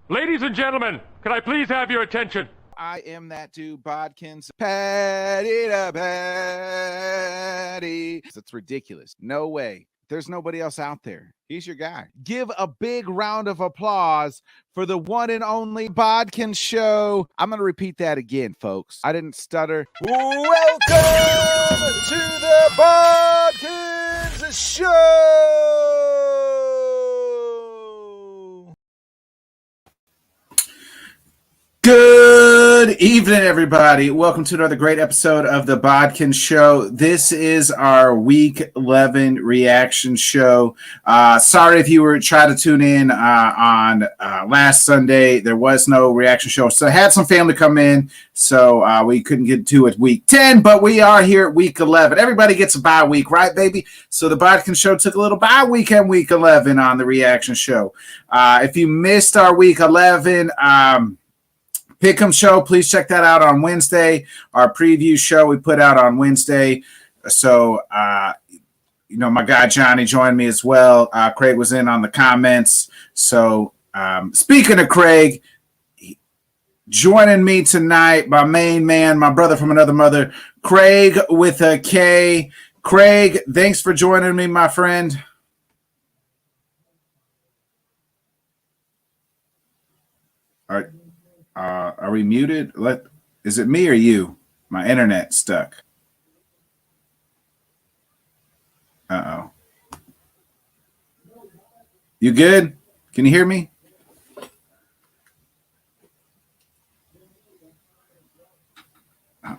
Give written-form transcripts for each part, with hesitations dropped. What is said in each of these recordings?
Ladies and gentlemen, can I please have your attention? I am that dude, Bodkins. Patty to patty. It's ridiculous. No way. There's nobody else out there. He's your guy. Give a big round of applause for the one and only Bodkin Show. I'm going to repeat that again, folks. I didn't stutter. Welcome to the Bodkins Show. Good evening, everybody. Welcome to another great episode of the Bodkin Show. This is our Week 11 reaction show. Sorry if you were trying to tune in on last Sunday. There was no reaction show. So I had some family come in, so we couldn't get to it Week 10, but we are here at Week 11. Everybody gets a bye week, right, baby? So the Bodkin Show took a little bye weekend, Week 11 on the reaction show. If you missed our Week 11, Pick'em show, please check that out on Wednesday. Our preview show we put out on Wednesday. So, my guy Johnny joined me as well. Craig was in on the comments. So, speaking of Craig, joining me tonight, my main man, my brother from another mother, Craig with a K. Craig, thanks for joining me, my friend. All right. Are we muted? Is it me or you? My internet's stuck. Uh-oh. You good? Can you hear me? Oh.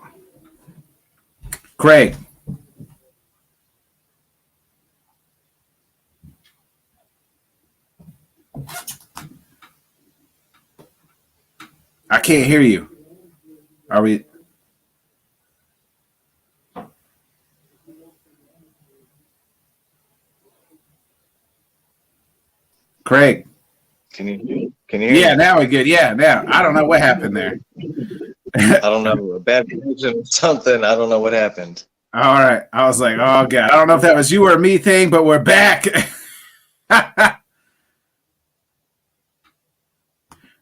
Craig. I can't hear you. Are we? Craig. Can you hear me? Yeah, now we're good. Yeah, now. I don't know what happened there. I don't know. A bad connection or something. I don't know what happened. All right. I was like, oh, God. I don't know if that was you or me thing, but we're back.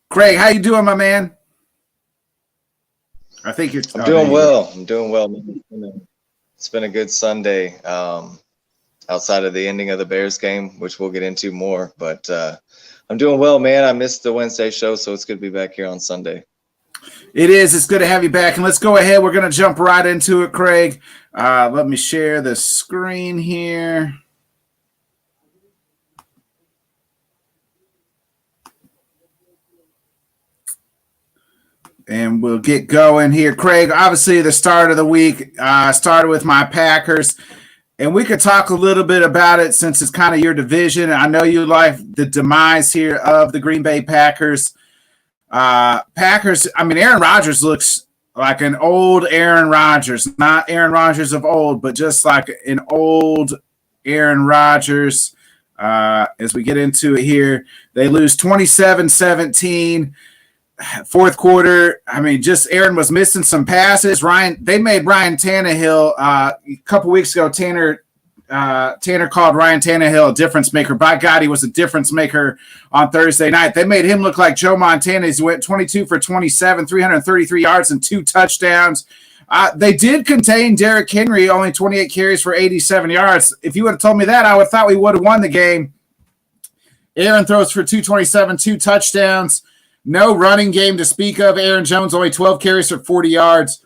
Craig, how you doing, my man? I think you're. I'm doing well. I'm doing well. It's been a good Sunday. Outside of the ending of the Bears game, which we'll get into more, but I'm doing well, man. I missed the Wednesday show, so it's good to be back here on Sunday. It is. It's good to have you back, and let's go ahead. We're going to jump right into it, Craig. Let me share the screen here. And we'll get going here. Craig, obviously the start of the week started with my Packers. And we could talk a little bit about it since it's kind of your division. I know you like the demise here of the Green Bay Packers. Aaron Rodgers looks like an old Aaron Rodgers. Not Aaron Rodgers of old, but just like an old Aaron Rodgers. As we get into it here, they lose 27-17. Fourth quarter, just Aaron was missing some passes. They made Ryan Tannehill a couple weeks ago. Tanner called Ryan Tannehill a difference maker. By God, he was a difference maker on Thursday night. They made him look like Joe Montana. He went 22 for 27, 333 yards and 2 touchdowns. They did contain Derrick Henry, only 28 carries for 87 yards. If you would have told me that, I would have thought we would have won the game. Aaron throws for 227, 2 touchdowns. No running game to speak of. Aaron Jones only 12 carries for 40 yards.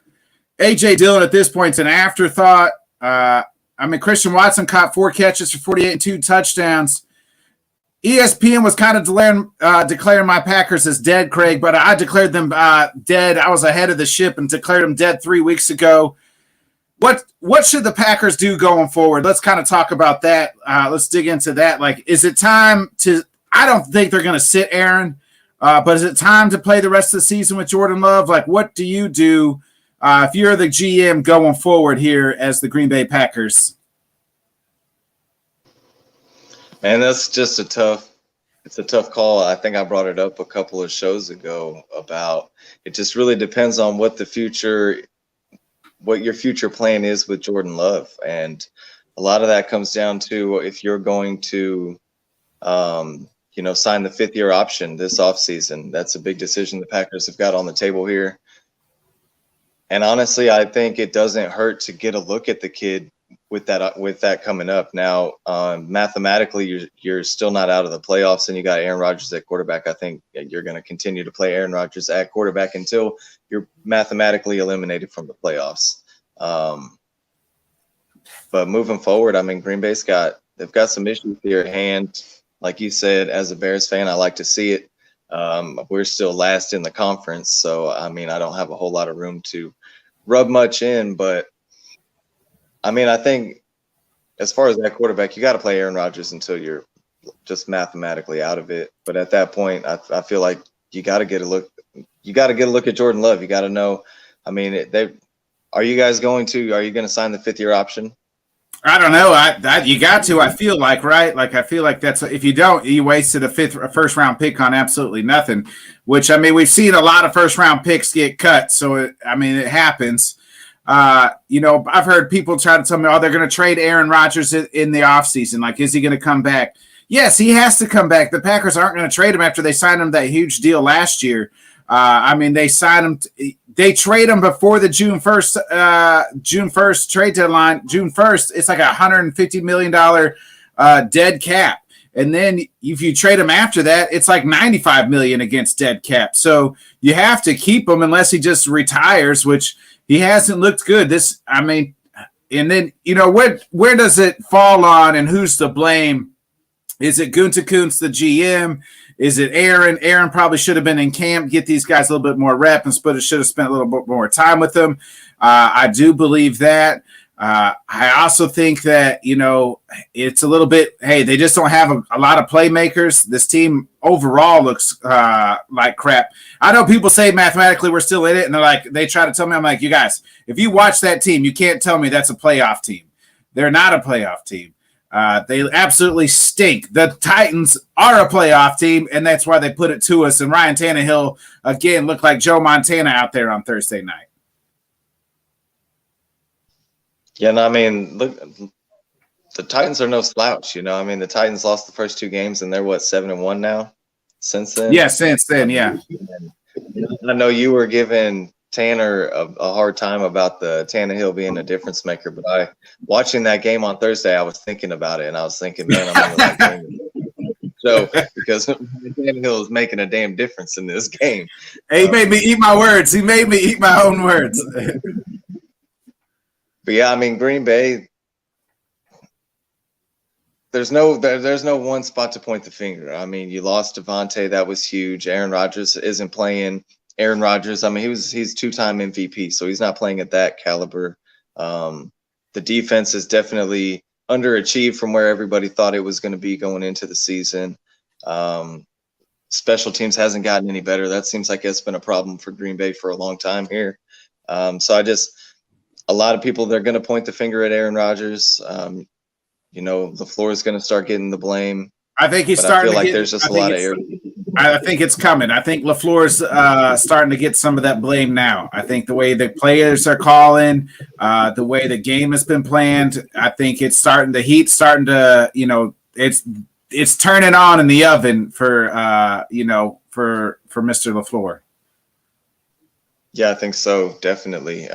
A.J. Dillon at this point is an afterthought. Christian Watson caught 4 catches for 48 and 2 touchdowns. ESPN was kind of declaring my Packers as dead, Craig, but I declared them dead. I was ahead of the ship and declared them dead 3 weeks ago. What should the Packers do going forward? Let's kind of talk about that. Let's dig into that. Is it time to – I don't think they're going to sit Aaron. But is it time to play the rest of the season with Jordan Love? What do you do if you're the GM going forward here as the Green Bay Packers? Man, that's just a tough call. I think I brought it up a couple of shows ago about it just really depends on what your future plan is with Jordan Love. And a lot of that comes down to if you're going to sign the 5th-year option this offseason. That's a big decision the Packers have got on the table here. And honestly, I think it doesn't hurt to get a look at the kid with that coming up. Now, mathematically, you're still not out of the playoffs, and you got Aaron Rodgers at quarterback. I think you're going to continue to play Aaron Rodgers at quarterback until you're mathematically eliminated from the playoffs. But moving forward, I mean, Green Bay's they've got some issues here at hand. Like you said, as a Bears fan, I like to see it. We're still last in the conference, so I mean, I don't have a whole lot of room to rub much in, but I mean, I think as far as that quarterback, you got to play Aaron Rodgers until you're just mathematically out of it. But at that point, I feel like you got to get a look. You got to get a look at Jordan Love. You got to know. I mean, are you going to sign the 5th-year option? I don't know. You got to. I feel like, right? Like, I feel like that's, if you don't, you wasted a first round pick on absolutely nothing. Which, I mean, we've seen a lot of first round picks get cut, so it happens. I've heard people try to tell me, they're going to trade Aaron Rodgers in the offseason. Like, is he going to come back? Yes, he has to come back. The Packers aren't going to trade him after they signed him that huge deal last year. They signed him. They trade him before the June 1st trade deadline. June 1st, it's like $150 million dead cap. And then if you trade him after that, it's like $95 million against dead cap. So you have to keep him unless he just retires, which he hasn't looked good. And then, where does it fall on and who's to blame? Is it Gutekunst, the GM? Is it Aaron? Aaron probably should have been in camp, get these guys a little bit more rep, and should have spent a little bit more time with them. I do believe that. I also think that, it's a little bit, hey, they just don't have a lot of playmakers. This team overall looks like crap. I know people say mathematically we're still in it, and they try to tell me, I'm like, you guys, if you watch that team, you can't tell me that's a playoff team. They're not a playoff team. They absolutely stink. The Titans are a playoff team, and that's why they put it to us. And Ryan Tannehill, again, looked like Joe Montana out there on Thursday night. Yeah, and I mean, look, the Titans are no slouch. The Titans lost the first 2 games, and they're 7-1 now since then? Yeah, since then, yeah. I know you were giving Tanner a hard time about the Tannehill being a difference maker, but watching that game on Thursday, I was thinking about it, and I was thinking, man, I'm going to so because Tannehill is making a damn difference in this game. He made me eat my words. He made me eat my own words. But yeah, I mean, Green Bay, there's no one spot to point the finger. I mean, you lost Devontae, that was huge. Aaron Rodgers isn't playing. Aaron Rodgers, I mean, he's 2-time MVP, so he's not playing at that caliber. The defense is definitely underachieved from where everybody thought it was going to be going into the season. Special teams hasn't gotten any better. That seems like it's been a problem for Green Bay for a long time here. A lot of people, they're going to point the finger at Aaron Rodgers. LaFleur is going to start getting the blame. I think he's starting. I feel like there's just a lot of areas. I think it's coming. I think LaFleur's starting to get some of that blame now. I think the way the players are calling, the way the game has been planned, I think it's starting. The heat's starting to, it's turning on in the oven for Mr. LaFleur. Yeah, I think so, definitely.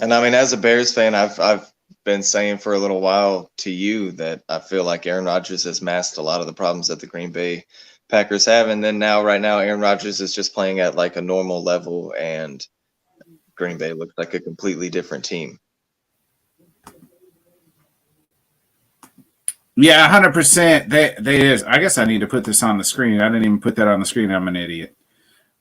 And I mean, as a Bears fan, I've been saying for a little while to you that I feel like Aaron Rodgers has masked a lot of the problems that the Green Bay Packers have. And then right now, Aaron Rodgers is just playing at like a normal level, and Green Bay looks like a completely different team. Yeah, 100%. They is. I guess I need to put this on the screen. I didn't even put that on the screen. I'm an idiot.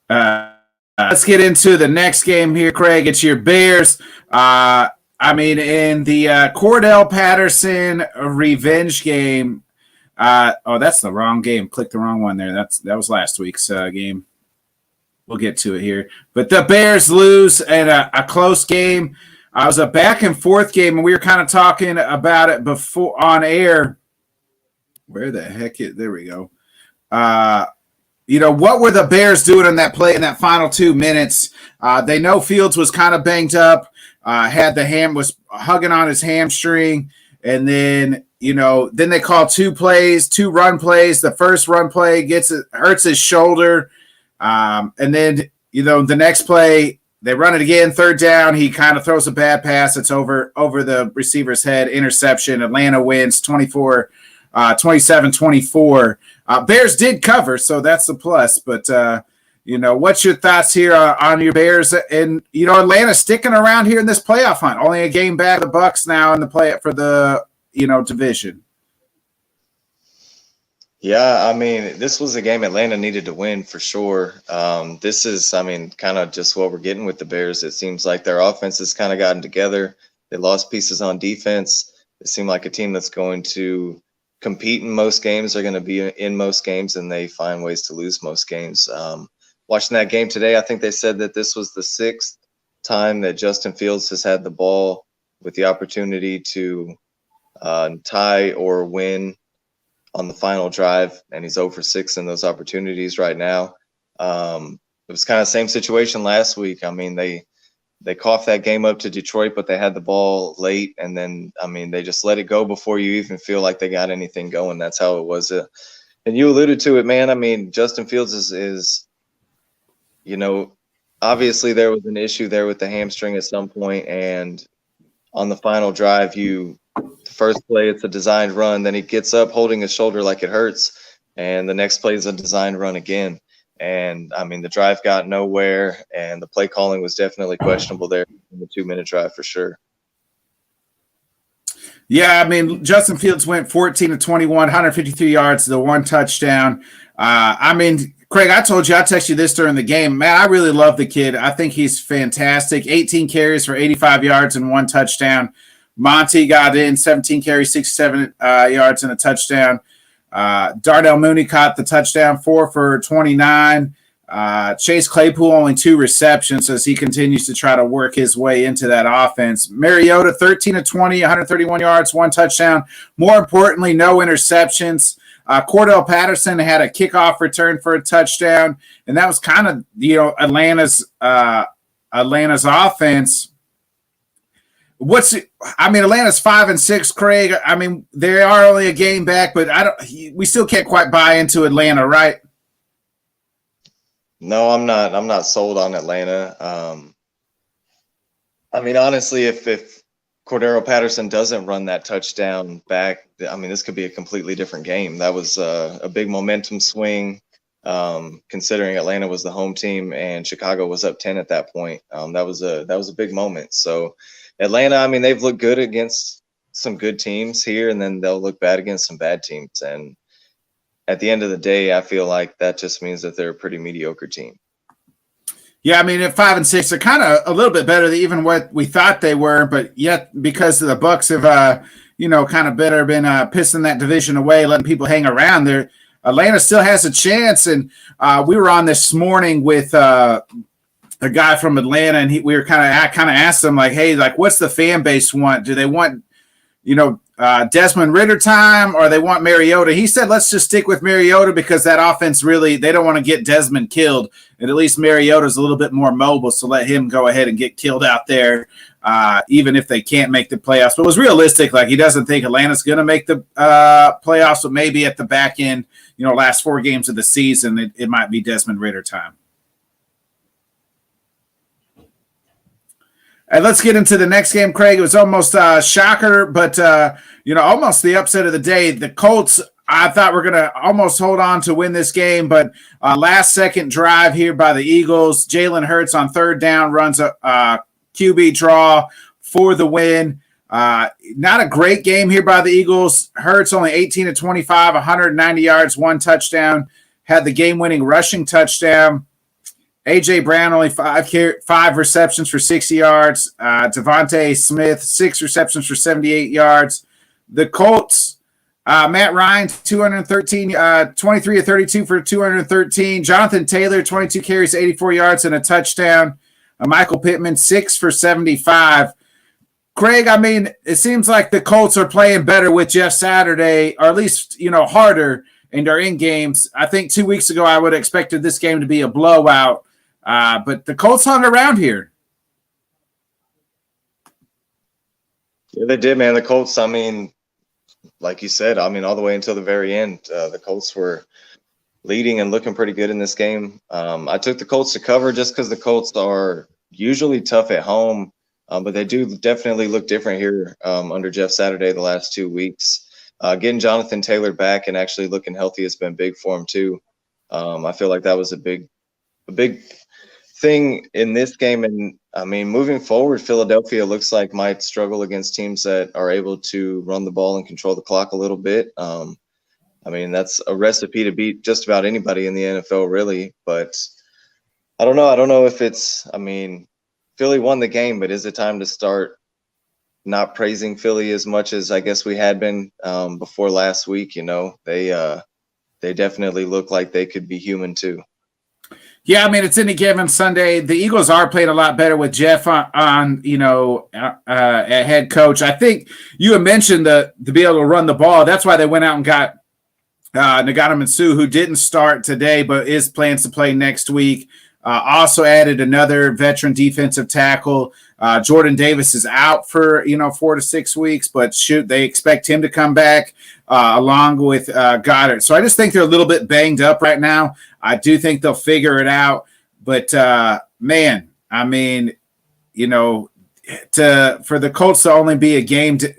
Let's get into the next game here, Craig. It's your Bears. In the Cordell Patterson revenge game. That's the wrong game. Click the wrong one there. That was last week's game. We'll get to it here. But the Bears lose in a close game. It was a back and forth game, and we were kind of talking about it before on air. Where the heck is? There we go. What were the Bears doing in that play in that final 2 minutes? They know Fields was kind of banged up, was hugging on his hamstring, and then then they call two run plays. The first run play hurts his shoulder. And then, the next play, they run it again, third down. He kind of throws a bad pass. It's over the receiver's head, interception. Atlanta wins 27-24. Bears did cover, so that's the plus. But, what's your thoughts here on your Bears? And, Atlanta sticking around here in this playoff hunt. Only a game back of the Bucs now in the play for the, division. Yeah, I mean, this was a game Atlanta needed to win for sure. This is, kind of just what we're getting with the Bears. It seems like their offense has kind of gotten together. They lost pieces on defense. It seemed like a team that's going to compete in most games. They're going to be in most games, and they find ways to lose most games. Watching that game today, I think they said that this was the 6th time that Justin Fields has had the ball with the opportunity to tie or win on the final drive, and he's 0 for 6 in those opportunities right now. It was kind of the same situation last week. They coughed that game up to Detroit, but they had the ball late, and then, they just let it go before you even feel like they got anything going. That's how it was. And you alluded to it, man. Justin Fields is obviously there was an issue there with the hamstring at some point, and on the final drive, the first play, it's a designed run. Then he gets up holding his shoulder like it hurts. And the next play is a designed run again. And, the drive got nowhere. And the play calling was definitely questionable there in the 2-minute drive for sure. Yeah, Justin Fields went 14-21, 153 yards, the 1 touchdown. Craig, I told you, I texted you this during the game. Man, I really love the kid. I think he's fantastic. 18 carries for 85 yards and 1 touchdown. Monty got in 17 carries, 67 yards and a touchdown. Darnell Mooney caught the touchdown, 4 for 29. Chase Claypool only 2 receptions as he continues to try to work his way into that offense. Mariota 13-20, 131 yards, 1 touchdown. More importantly, no interceptions. Cordell Patterson had a kickoff return for a touchdown, and that was kind of Atlanta's offense. Atlanta's 5-6, Craig. They are only a game back, but we still can't quite buy into Atlanta, right? No, I'm not sold on Atlanta. Honestly, if Cordero Patterson doesn't run that touchdown back, this could be a completely different game. That was a big momentum swing, considering Atlanta was the home team and Chicago was up 10 at that point. That was a big moment. So Atlanta, they've looked good against some good teams here, and then they'll look bad against some bad teams. And at the end of the day, I feel like that just means that they're a pretty mediocre team. Yeah, at 5-6, they're kind of a little bit better than even what we thought they were, but yet because the Bucs have, kind of been pissing that division away, letting people hang around there, Atlanta still has a chance. And we were on this morning with a guy from Atlanta, and I kind of asked him, like, hey, like, what's the fan base want? Do they want, Desmond Ridder time, or they want Mariota? He said, let's just stick with Mariota because that offense really, they don't want to get Desmond killed. And at least Mariota's a little bit more mobile, so let him go ahead and get killed out there, even if they can't make the playoffs. But it was realistic. Like, he doesn't think Atlanta's going to make the playoffs, but maybe at the back end, last 4 games of the season, it might be Desmond Ridder time. And let's get into the next game, Craig. It was almost a shocker, but, almost the upset of the day. The Colts, I thought were going to almost hold on to win this game, but last-second drive here by the Eagles. Jalen Hurts on third down runs a QB draw for the win. Not a great game here by the Eagles. Hurts only 18-25, 190 yards, 1 touchdown. Had the game-winning rushing touchdown. A.J. Brown only 5 receptions for 60 yards. Devontae Smith, 6 receptions for 78 yards. The Colts, Matt Ryan, 23 of 32 for 213. Jonathan Taylor, 22 carries, 84 yards, and a touchdown. Michael Pittman, 6 for 75. Craig, it seems like the Colts are playing better with Jeff Saturday, or at least, harder in their in games. I think 2 weeks ago I would have expected this game to be a blowout. But the Colts hung around here. Yeah, they did, man. The Colts, like you said, I mean, all the way until the very end, the Colts were leading and looking pretty good in this game. I took the Colts to cover just because the Colts are usually tough at home, but they do definitely look different here under Jeff Saturday the last 2 weeks. Getting Jonathan Taylor back and actually looking healthy has been big for him too. I feel like that was a big thing in this game. And I mean, moving forward, Philadelphia looks like might struggle against teams that are able to run the ball and control the clock a little bit. I mean, that's a recipe to beat just about anybody in the NFL, really. But I don't know. I don't know if I mean, Philly won the game, but is it time to start not praising Philly as much as I guess we had been before last week? You know, they definitely look like they could be human too. Yeah, I mean, it's any given Sunday. The Eagles are playing a lot better with Jeff on at head coach. I think you had mentioned to be able to run the ball. That's why they went out and got Nagano who didn't start today, but is plans to play next week. Also added another veteran defensive tackle. Jordan Davis is out for 4 to 6 weeks, but they expect him to come back along with Goddard. So I just think they're a little bit banged up right now. I do think they'll figure it out, but man, I mean, for the Colts to only be a game to,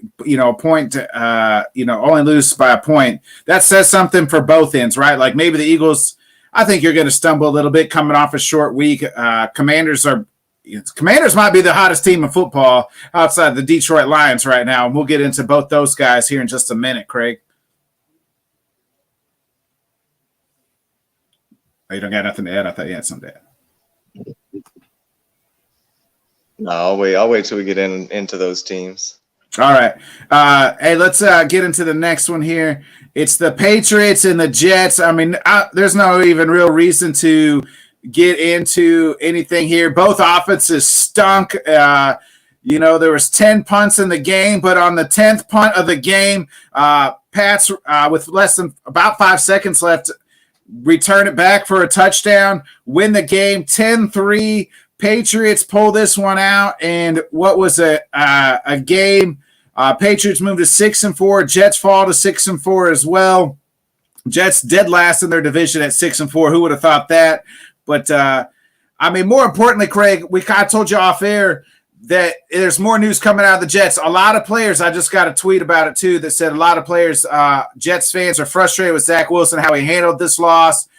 point to, only lose by a point, that says something for both ends, right? Like maybe the Eagles, I think you're going to stumble a little bit coming off a short week. Commanders might be the hottest team in football outside the Detroit Lions right now. And we'll get into both those guys here in just a minute, Craig. Oh, you don't got nothing to add? I thought you had something to add. No, I'll wait till we get into those teams. All right. Hey, let's get into the next one here. It's the Patriots and the Jets. I mean, there's no even real reason to get into anything here. Both offenses stunk. There was 10 punts in the game, but on the 10th punt of the game, Pats, with less than about 5 seconds left, return it back for a touchdown, win the game 10-3. Patriots pull this one out, and what was a game? Patriots move to 6-4. Jets fall to 6-4 as well. Jets dead last in their division at 6-4. Who would have thought that? But I mean, more importantly, Craig, I told you off air that there's more news coming out of the Jets. A lot of players, I just got a tweet about it too, that said a lot of players, Jets fans are frustrated with Zach Wilson, how he handled this loss.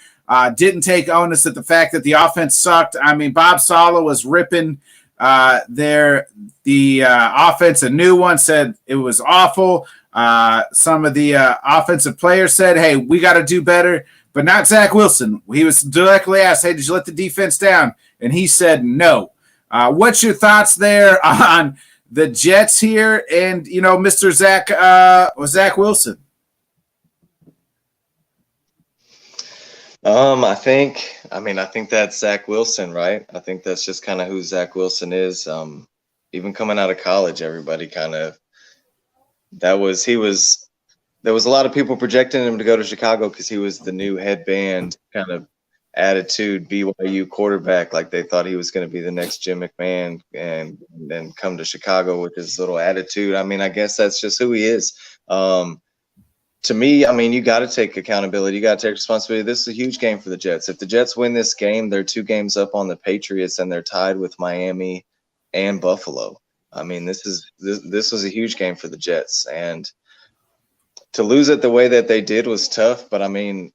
Didn't take onus at the fact that the offense sucked. I mean, Bob Saleh was ripping the offense. A new one said it was awful. Some of the offensive players said, hey, we got to do better, but not Zach Wilson. He was directly asked, hey, did you let the defense down? And he said no. What's your thoughts there on the Jets here and, Mr. Zach Wilson? I think that's Zach Wilson, right? I think that's just kind of who Zach Wilson is. Even coming out of college, everybody there was a lot of people projecting him to go to Chicago because he was the new headband kind of attitude BYU quarterback. Like they thought he was going to be the next Jim McMahon and then come to Chicago with his little attitude. I mean, I guess that's just who he is. To me, I mean, you got to take accountability. You got to take responsibility. This is a huge game for the Jets. If the Jets win this game, they're 2 games up on the Patriots, and they're tied with Miami and Buffalo. I mean, this was a huge game for the Jets, and to lose it the way that they did was tough. But I mean,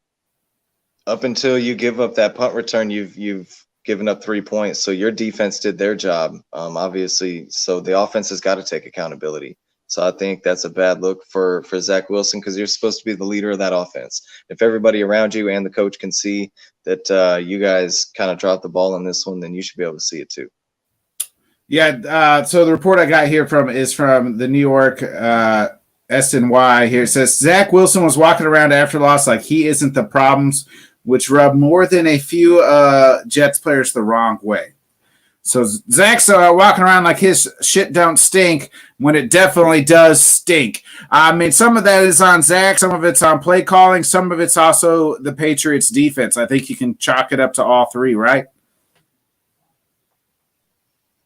up until you give up that punt return, you've given up 3 points. So your defense did their job, obviously. So the offense has got to take accountability. So I think that's a bad look for Zach Wilson because you're supposed to be the leader of that offense. If everybody around you and the coach can see that you guys kind of dropped the ball on this one, then you should be able to see it too. Yeah, so the report I got here is from the New York SNY here. It says Zach Wilson was walking around after loss like he isn't the problems, which rubbed more than a few Jets players the wrong way. So Zach's walking around like his shit don't stink when it definitely does stink. I mean, some of that is on Zach. Some of it's on play calling. Some of it's also the Patriots defense. I think you can chalk it up to all 3, right?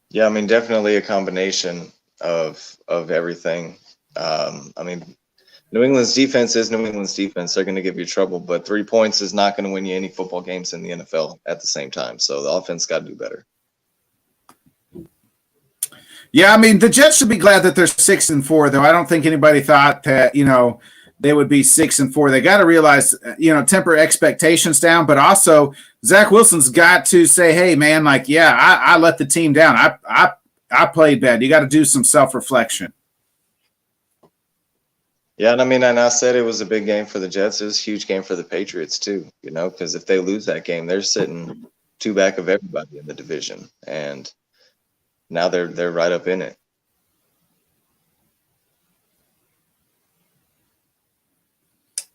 Yeah, I mean, definitely a combination of everything. I mean, New England's defense is New England's defense. They're going to give you trouble, but 3 points is not going to win you any football games in the NFL at the same time. So the offense got to do better. Yeah, I mean, the Jets should be glad that they're 6-4, though. I don't think anybody thought that, they would be 6-4. They got to realize, temper expectations down, but also Zach Wilson's got to say, hey, man, I let the team down. I played bad. You got to do some self-reflection. Yeah, and I said it was a big game for the Jets. It was a huge game for the Patriots too, because if they lose that game, they're sitting 2 back of everybody in the division. And now they're right up in it.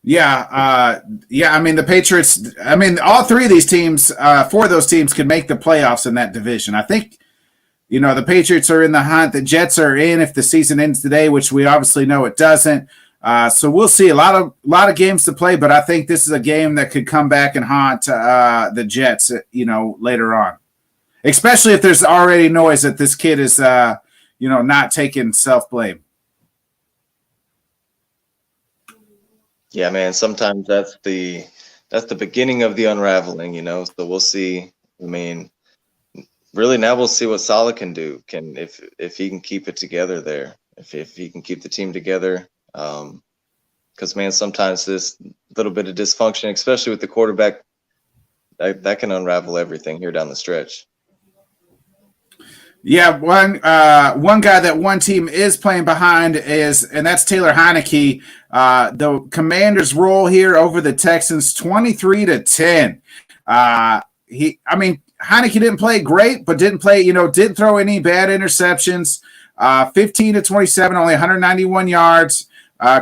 Yeah. The Patriots, all 3 of these teams, 4 of those teams could make the playoffs in that division. I think, the Patriots are in the hunt. The Jets are in if the season ends today, which we obviously know it doesn't. So we'll see a lot of games to play, but I think this is a game that could come back and haunt the Jets, later on. Especially if there's already noise that this kid is, not taking self-blame. Yeah, man. Sometimes that's the beginning of the unraveling, So we'll see. Really now we'll see what Saleh can do. If he can keep it together there, if he can keep the team together. Because man, sometimes this little bit of dysfunction, especially with the quarterback, that can unravel everything here down the stretch. Yeah, one guy that one team is playing behind and that's Taylor Heineke. The Commanders roll here over the Texans 23-10. Heineke didn't play great, but didn't throw any bad interceptions. 15-27, only 191 yards.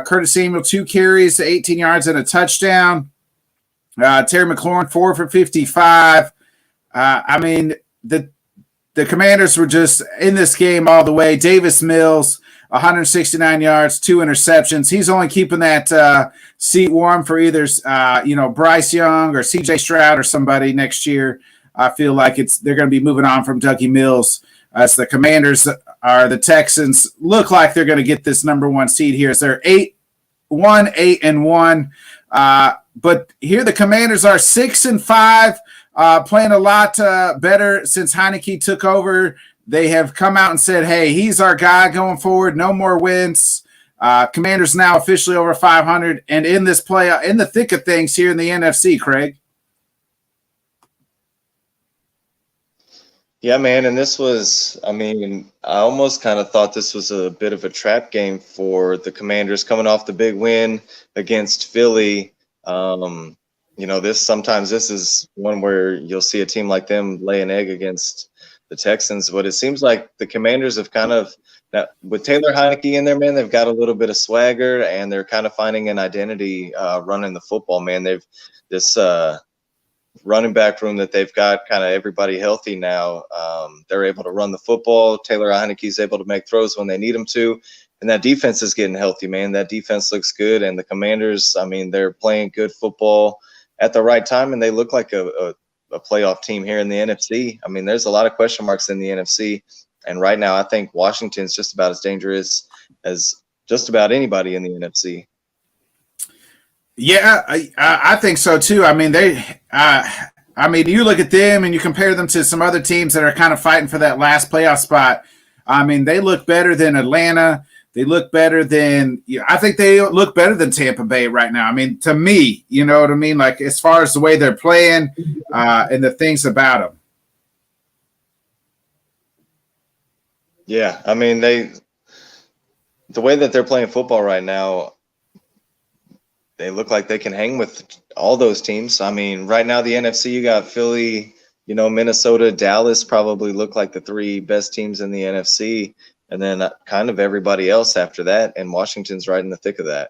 Curtis Samuel, 2 carries, 18 yards and a touchdown. Terry McLaurin, 4 for 55. The Commanders were just in this game all the way. Davis Mills, 169 yards, 2 interceptions. He's only keeping that seat warm for either, Bryce Young or C.J. Stroud or somebody next year. I feel like they're going to be moving on from Dougie Mills as the Commanders the Texans look like they're going to get this number 1 seed here. So they're 8-1. But here the Commanders are 6-5. Playing a lot better since Heineke took over. They have come out and said, hey, he's our guy going forward. No more wins. Commanders now officially over 500 and in this play in the thick of things here in the NFC, Craig. Yeah, man. And this was, I almost kind of thought this was a bit of a trap game for the Commanders coming off the big win against Philly. This is one where you'll see a team like them lay an egg against the Texans, but it seems like the Commanders have kind of, with Taylor Heineke in there, man, they've got a little bit of swagger and they're kind of finding an identity running the football, man. They've this running back room that they've got kind of everybody healthy now. They're able to run the football. Taylor Heineke's able to make throws when they need him to. And that defense is getting healthy, man. That defense looks good. And the Commanders, they're playing good football at the right time, and they look like a playoff team here in the NFC. There's a lot of question marks in the NFC, and right now I think Washington's just about as dangerous as just about anybody in the NFC. Yeah, I think so too. You look at them and you compare them to some other teams that are kind of fighting for that last playoff spot. They look better than Atlanta. They look better than I think they look better than Tampa Bay right now. To me, you know what I mean? Like as far as the way they're playing and the things about them. Yeah, the way that they're playing football right now, they look like they can hang with all those teams. Right now the NFC, you got Philly, Minnesota, Dallas probably look like the 3 best teams in the NFC. And then kind of everybody else after that, and Washington's right in the thick of that.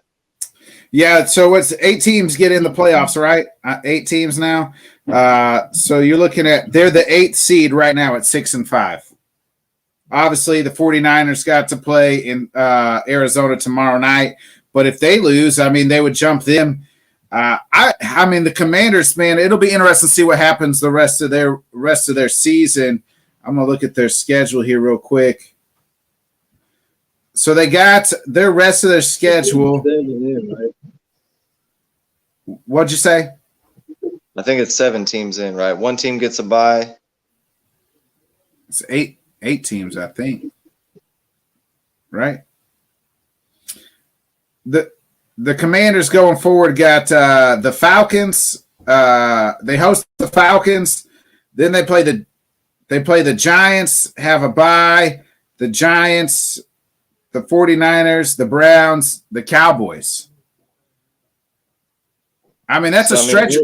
Yeah, so it's 8 teams get in the playoffs, right? 8 teams now. So you're looking at they're the 8th seed right now at 6-5. Obviously, the 49ers got to play in Arizona tomorrow night, but if they lose, they would jump them. The Commanders, man, it'll be interesting to see what happens the rest of their season. I'm gonna look at their schedule here real quick. So they got their rest of their schedule. What'd you say? I think it's 7 teams in, right? One team gets a bye. It's eight teams, I think. Right? The Commanders going forward got the Falcons. They host the Falcons. Then they play the Giants, have a bye. The Giants, the 49ers, the Browns, the Cowboys. I mean, that's a stretch.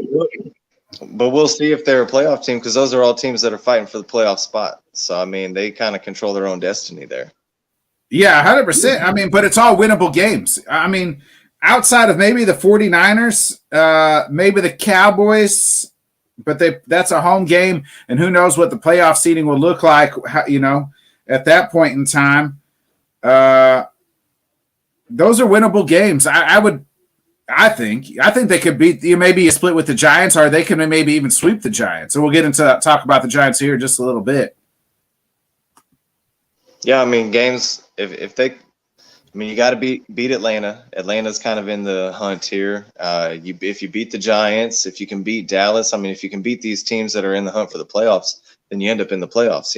But we'll see if they're a playoff team, because those are all teams that are fighting for the playoff spot. So, I mean, they kind of control their own destiny there. Yeah, 100%. I mean, but it's all winnable games. I mean, outside of maybe the 49ers, maybe the Cowboys, but that's a home game, and who knows what the playoff seeding will look like, at that point in time. Those are winnable games. I think they could beat you. Maybe a split with the Giants, or they can maybe even sweep the Giants. So we'll get into talk about the Giants here in just a little bit. Yeah, I mean, games. If they, I mean, you got to beat Atlanta. Atlanta's kind of in the hunt here. If you beat the Giants, if you can beat Dallas, I mean, if you can beat these teams that are in the hunt for the playoffs, then you end up in the playoffs.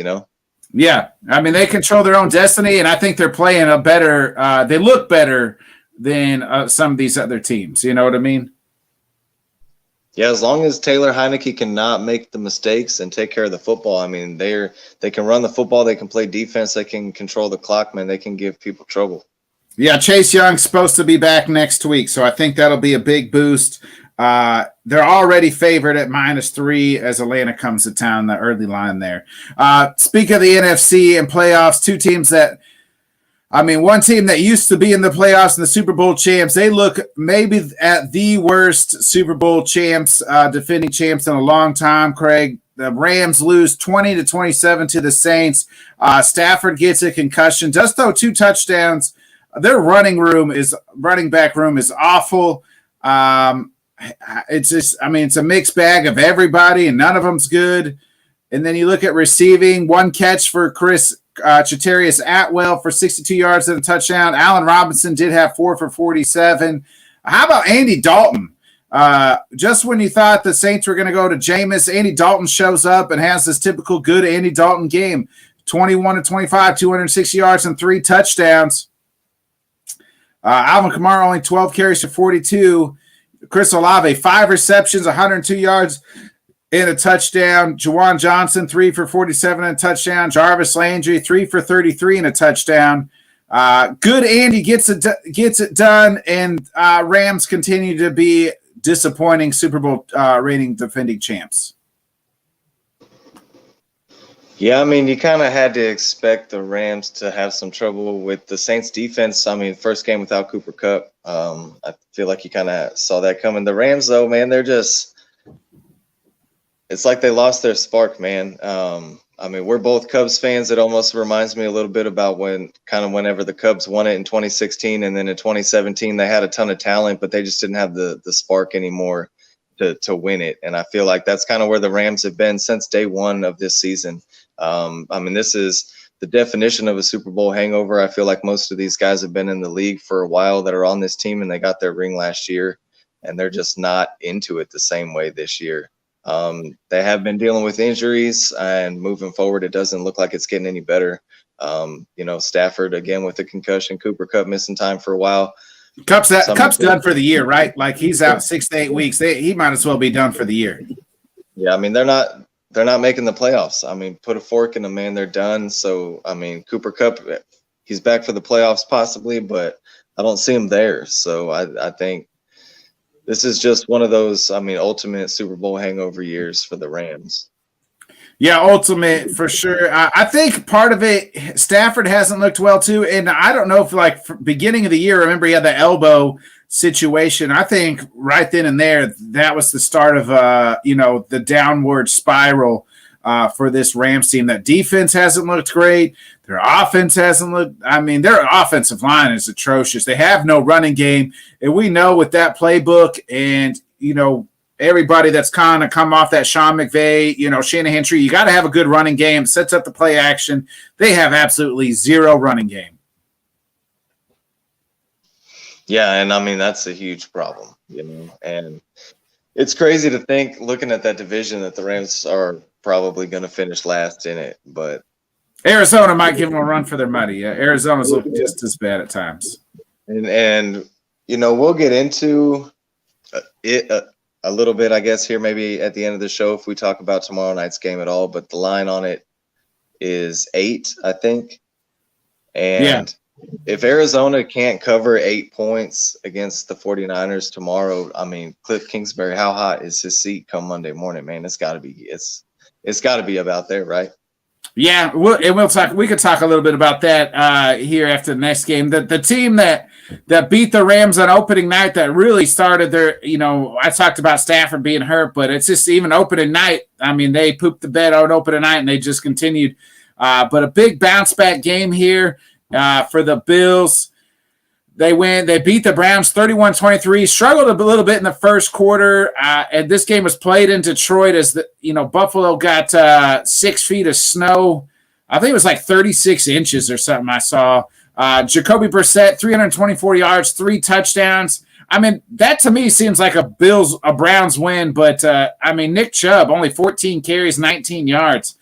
Yeah, I mean, they control their own destiny, and I think they're playing a better. They look better than some of these other teams. You know what I mean? Yeah, as long as Taylor Heineke cannot make the mistakes and take care of the football, I mean, they can run the football, they can play defense, they can control the clock, man. They can give people trouble. Yeah, Chase Young's supposed to be back next week, so I think that'll be a big boost. They're already favored at -3 as Atlanta comes to town, the early line there. Speak of the NFC and playoffs, two teams that – one team that used to be in the playoffs and the Super Bowl champs, they look maybe at the worst Super Bowl champs, defending champs in a long time, Craig. The Rams lose 20-27 to the Saints. Stafford gets a concussion, does throw 2 touchdowns. Their running back room is awful. It's just, it's a mixed bag of everybody, and none of them's good. And then you look at receiving, 1 catch for Chatarius Atwell for 62 yards and a touchdown. Allen Robinson did have 4 for 47. How about Andy Dalton? Just when you thought the Saints were going to go to Jameis, Andy Dalton shows up and has this typical good Andy Dalton game. 21-25, 260 yards and 3 touchdowns. Alvin Kamara only 12 carries for 42. Chris Olave, 5 receptions, 102 yards and a touchdown. Juwan Johnson, 3 for 47 and a touchdown. Jarvis Landry, 3 for 33 and a touchdown. Good Andy gets it done, and Rams continue to be disappointing Super Bowl reigning defending champs. Yeah, you kind of had to expect the Rams to have some trouble with the Saints defense. First game without Cooper Kupp. I feel like you kind of saw that coming. The Rams, though, man, they're just – it's like they lost their spark, man. We're both Cubs fans. It almost reminds me a little bit about whenever the Cubs won it in 2016, and then in 2017 they had a ton of talent, but they just didn't have the spark anymore to win it. And I feel like that's kind of where the Rams have been since day one of this season. This is the definition of a Super Bowl hangover. I feel like most of these guys have been in the league for a while that are on this team, and they got their ring last year, and they're just not into it the same way this year. They have been dealing with injuries, and moving forward, it doesn't look like it's getting any better. Stafford again with a concussion, Cooper Kupp missing time for a while. Kupp's done for the year, right? Like he's out 6 to 8 weeks. He might as well be done for the year. Yeah, they're not making the playoffs. Put a fork in them, man. They're done. So Cooper Kupp, he's back for the playoffs possibly, but I don't see him there. So I think this is just one of those, ultimate Super Bowl hangover years for the Rams. Yeah, ultimate for sure. I think part of it, Stafford hasn't looked well too. And I don't know if beginning of the year, remember he had the elbow situation. I think right then and there, that was the start of, the downward spiral for this Rams team. That defense hasn't looked great. Their offense hasn't looked – their offensive line is atrocious. They have no running game. And we know with that playbook and, everybody that's kind of come off that Sean McVay, Shanahan tree, you got to have a good running game, sets up the play action. They have absolutely zero running game. Yeah, and I mean that's a huge problem, and it's crazy to think, looking at that division, that the Rams are probably going to finish last in it. But Arizona might give them a run for their money. Yeah, Arizona's looking just as bad at times. And we'll get into it a little bit, I guess, here maybe at the end of the show if we talk about tomorrow night's game at all. But the line on it is 8, I think. And if Arizona can't cover 8 points against the 49ers tomorrow, I mean, Cliff Kingsbury, how hot is his seat come Monday morning, man? It's got to be about there, right? Yeah, we'll talk. We could talk a little bit about that here after the next game. The team that beat the Rams on opening night, that really started their. I talked about Stafford being hurt, but it's just even opening night. I mean, they pooped the bed on opening night, and they just continued. But a big bounce back game here for the Bills. They win. They beat the Browns 31-23. Struggled a little bit in the first quarter, and this game was played in Detroit as Buffalo got 6 feet of snow. I think it was like 36 inches or something. I saw Jacoby Brissett 324 yards, 3 touchdowns. I mean, that to me seems like a Browns win, but I mean, Nick Chubb only 14 carries, 19 yards.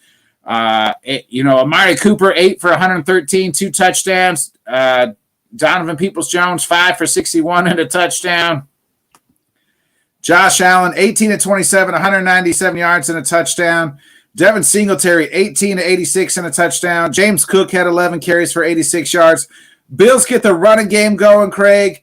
Amari Cooper 8 for 113, 2 touchdowns. Donovan Peoples-Jones 5 for 61 and a touchdown. Josh Allen 18-27, 197 yards and a touchdown. Devin Singletary 18-86 and a touchdown. James Cook had 11 carries for 86 yards. Bills get the running game going, Craig.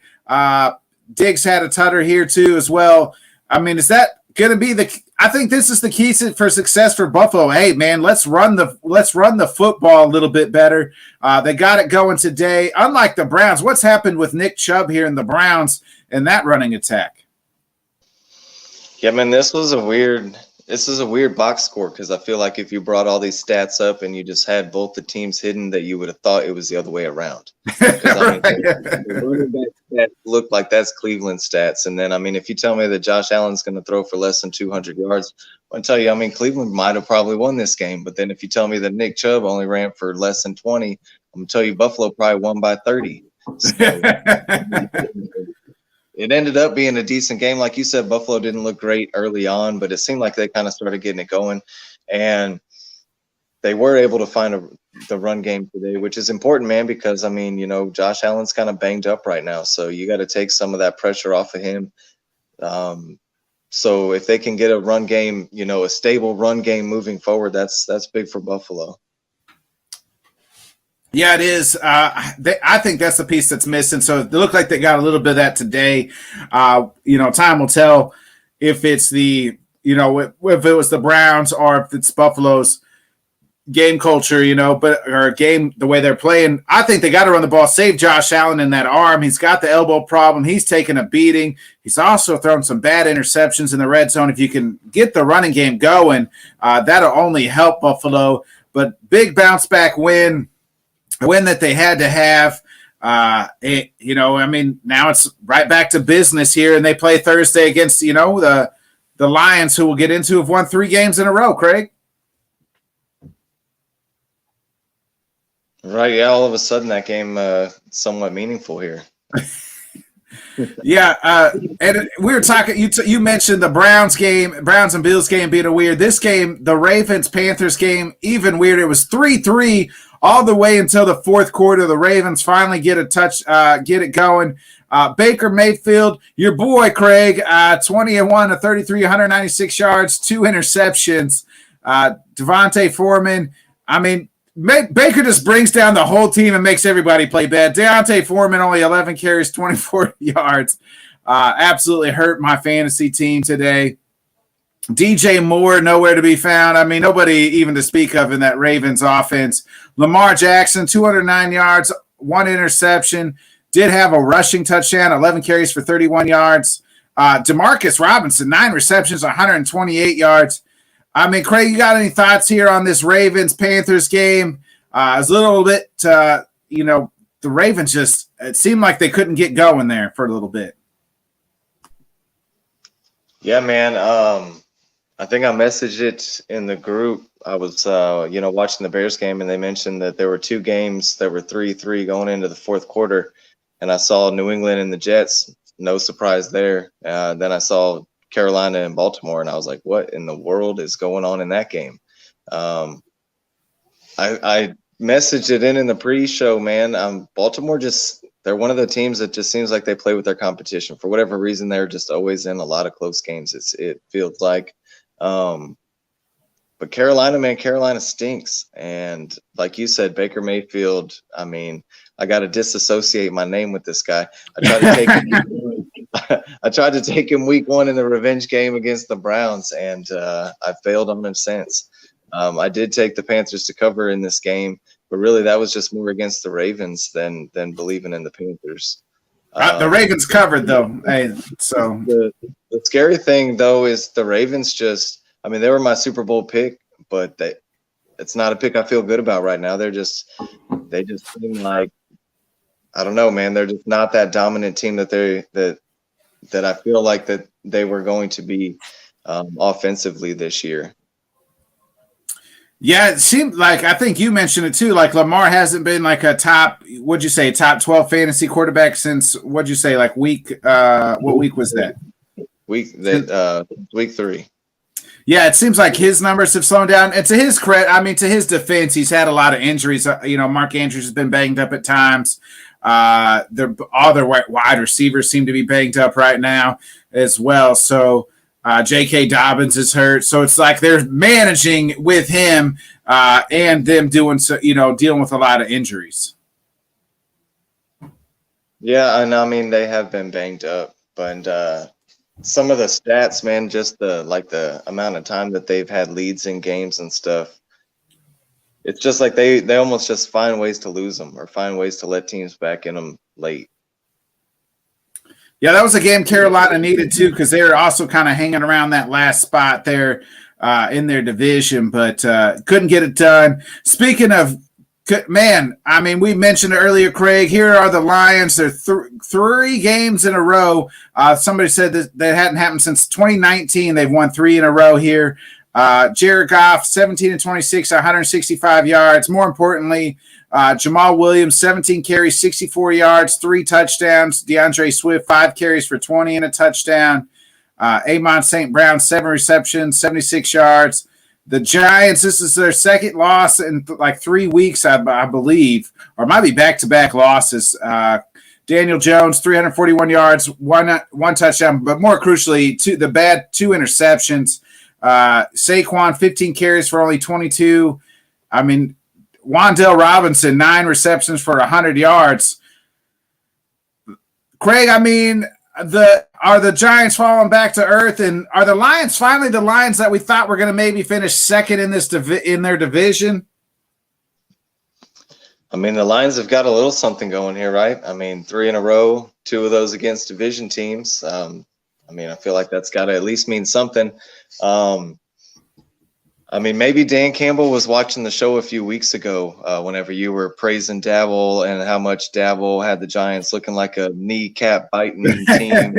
Diggs had a tutter here too as well. I mean, is that going to be I think this is the key for success for Buffalo. Hey, man, let's run the football a little bit better. They got it going today. Unlike the Browns, what's happened with Nick Chubb here in the Browns and that running attack? Yeah, man, this is a weird box score, because I feel like if you brought all these stats up and you just had both the teams hidden, that you would have thought it was the other way around. The running back stats look like that's Cleveland stats. And then, I mean, if you tell me that Josh Allen's going to throw for less than 200 yards, I'll tell you, I mean, Cleveland might have probably won this game. But then if you tell me that Nick Chubb only ran for less than 20, I'm going to tell you Buffalo probably won by 30. So, it ended up being a decent game. Like you said, Buffalo didn't look great early on, but it seemed like they kind of started getting it going. And they were able to find the run game today, which is important, man, because, I mean, Josh Allen's kind of banged up right now. So you got to take some of that pressure off of him. So if they can get a run game, a stable run game moving forward, that's big for Buffalo. Yeah, it is. I think that's the piece that's missing. So it looked like they got a little bit of that today. Time will tell if it's if it was the Browns or if it's Buffalo's game culture, or game the way they're playing. I think they got to run the ball, save Josh Allen in that arm. He's got the elbow problem. He's taken a beating. He's also thrown some bad interceptions in the red zone. If you can get the running game going, that'll only help Buffalo. But big bounce back win that they had to have. Now it's right back to business here, and they play Thursday against, the Lions, who we'll get into, have won 3 games in a row, Craig. Right, yeah, all of a sudden that game somewhat meaningful here. Yeah, and we were talking, you mentioned the Browns and Bills game being a weird. This game, the Ravens-Panthers game, even weird. It was 3-3 all the way until the fourth quarter. The Ravens finally get it going. Baker Mayfield, your boy Craig, 20-1 to 33, 196 yards, 2 interceptions. Devontae Foreman, I mean, Baker just brings down the whole team and makes everybody play bad. Deontay Foreman, only 11 carries, 24 yards. Absolutely hurt my fantasy team today. DJ Moore, nowhere to be found. I mean, nobody even to speak of in that Ravens offense. Lamar Jackson, 209 yards, 1 interception. Did have a rushing touchdown, 11 carries for 31 yards. Demarcus Robinson, 9 receptions, 128 yards. I mean, Craig, you got any thoughts here on this Ravens-Panthers game? It's a little bit, the Ravens just, it seemed like they couldn't get going there for a little bit. Yeah, man. I think I messaged it in the group. I was, watching the Bears game, and they mentioned that there were 2 games that were 3-3 going into the fourth quarter. and I saw New England and the Jets. No surprise there. Then I saw Carolina and Baltimore, and I was like, what in the world is going on in that game? I messaged it in the pre-show, man. Baltimore they're one of the teams that just seems like they play with their competition. For whatever reason, they're just always in a lot of close games. It feels like. But Carolina, man, Carolina stinks. And like you said, Baker Mayfield, I mean, I got to disassociate my name with this guy. I tried to take him week 1 in the revenge game against the Browns, and I failed on him since. I did take the Panthers to cover in this game, but really that was just more against the Ravens than believing in the Panthers. The Ravens covered, though. Hey, so the scary thing, though, is the Ravens they were my Super Bowl pick, but it's not a pick I feel good about right now. They just seem like, I don't know, man. They're just not that dominant team that I feel like that they were going to be offensively this year. Yeah, it seemed like, I think you mentioned it too, like Lamar hasn't been like a top 12 fantasy quarterback since, what'd you say, like what week was that? Week 3. Yeah, it seems like his numbers have slowed down. And to his credit, to his defense, he's had a lot of injuries. Mark Andrews has been banged up at times. All their wide receivers seem to be banged up right now as well. So J.K. Dobbins is hurt. So it's like they're managing with him and them dealing with a lot of injuries. Yeah, and they have been banged up, but some of the stats, man, just the amount of time that they've had leads in games and stuff. It's just like they almost just find ways to lose them or find ways to let teams back in them late. Yeah, that was a game Carolina needed too, because they were also kind of hanging around that last spot there in their division, but couldn't get it done. Speaking of, man, we mentioned earlier, Craig, here are the Lions. They're 3 games in a row. Somebody said that hadn't happened since 2019. They've won 3 in a row here. Jared Goff, 17-26, 165 yards. More importantly, Jamal Williams, 17 carries, 64 yards, 3 touchdowns. DeAndre Swift, 5 carries for 20 and a touchdown. Amon St. Brown, 7 receptions, 76 yards. The Giants, this is their second loss in like 3 weeks, I believe, or it might be back-to-back losses. Daniel Jones, 341 yards, one touchdown, but more crucially, 2 interceptions. Saquon, 15 carries for only 22. Wan'Dale Robinson, 9 receptions for 100 yards. Craig, are the Giants falling back to earth, and are the Lions finally the Lions that we thought were going to maybe finish second in in their division? The Lions have got a little something going here, right? 3 in a row, 2 of those against division teams. I feel like that's got to at least mean something. Maybe Dan Campbell was watching the show a few weeks ago whenever you were praising Dabble and how much Dabble had the Giants looking like a kneecap biting team.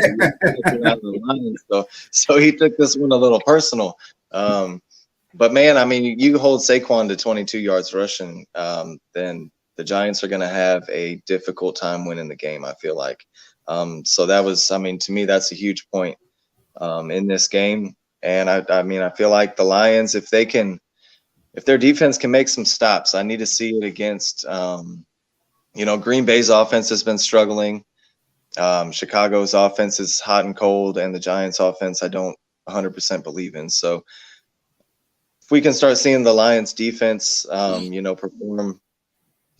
So he took this one a little personal. But, man, you hold Saquon to 22 yards rushing, then the Giants are going to have a difficult time winning the game, I feel like. So that was, to me, that's a huge point in this game. And I feel like the Lions, if their defense can make some stops, I need to see it against, Green Bay's offense has been struggling. Chicago's offense is hot and cold, and the Giants offense, I don't 100% believe in. So if we can start seeing the Lions defense, perform,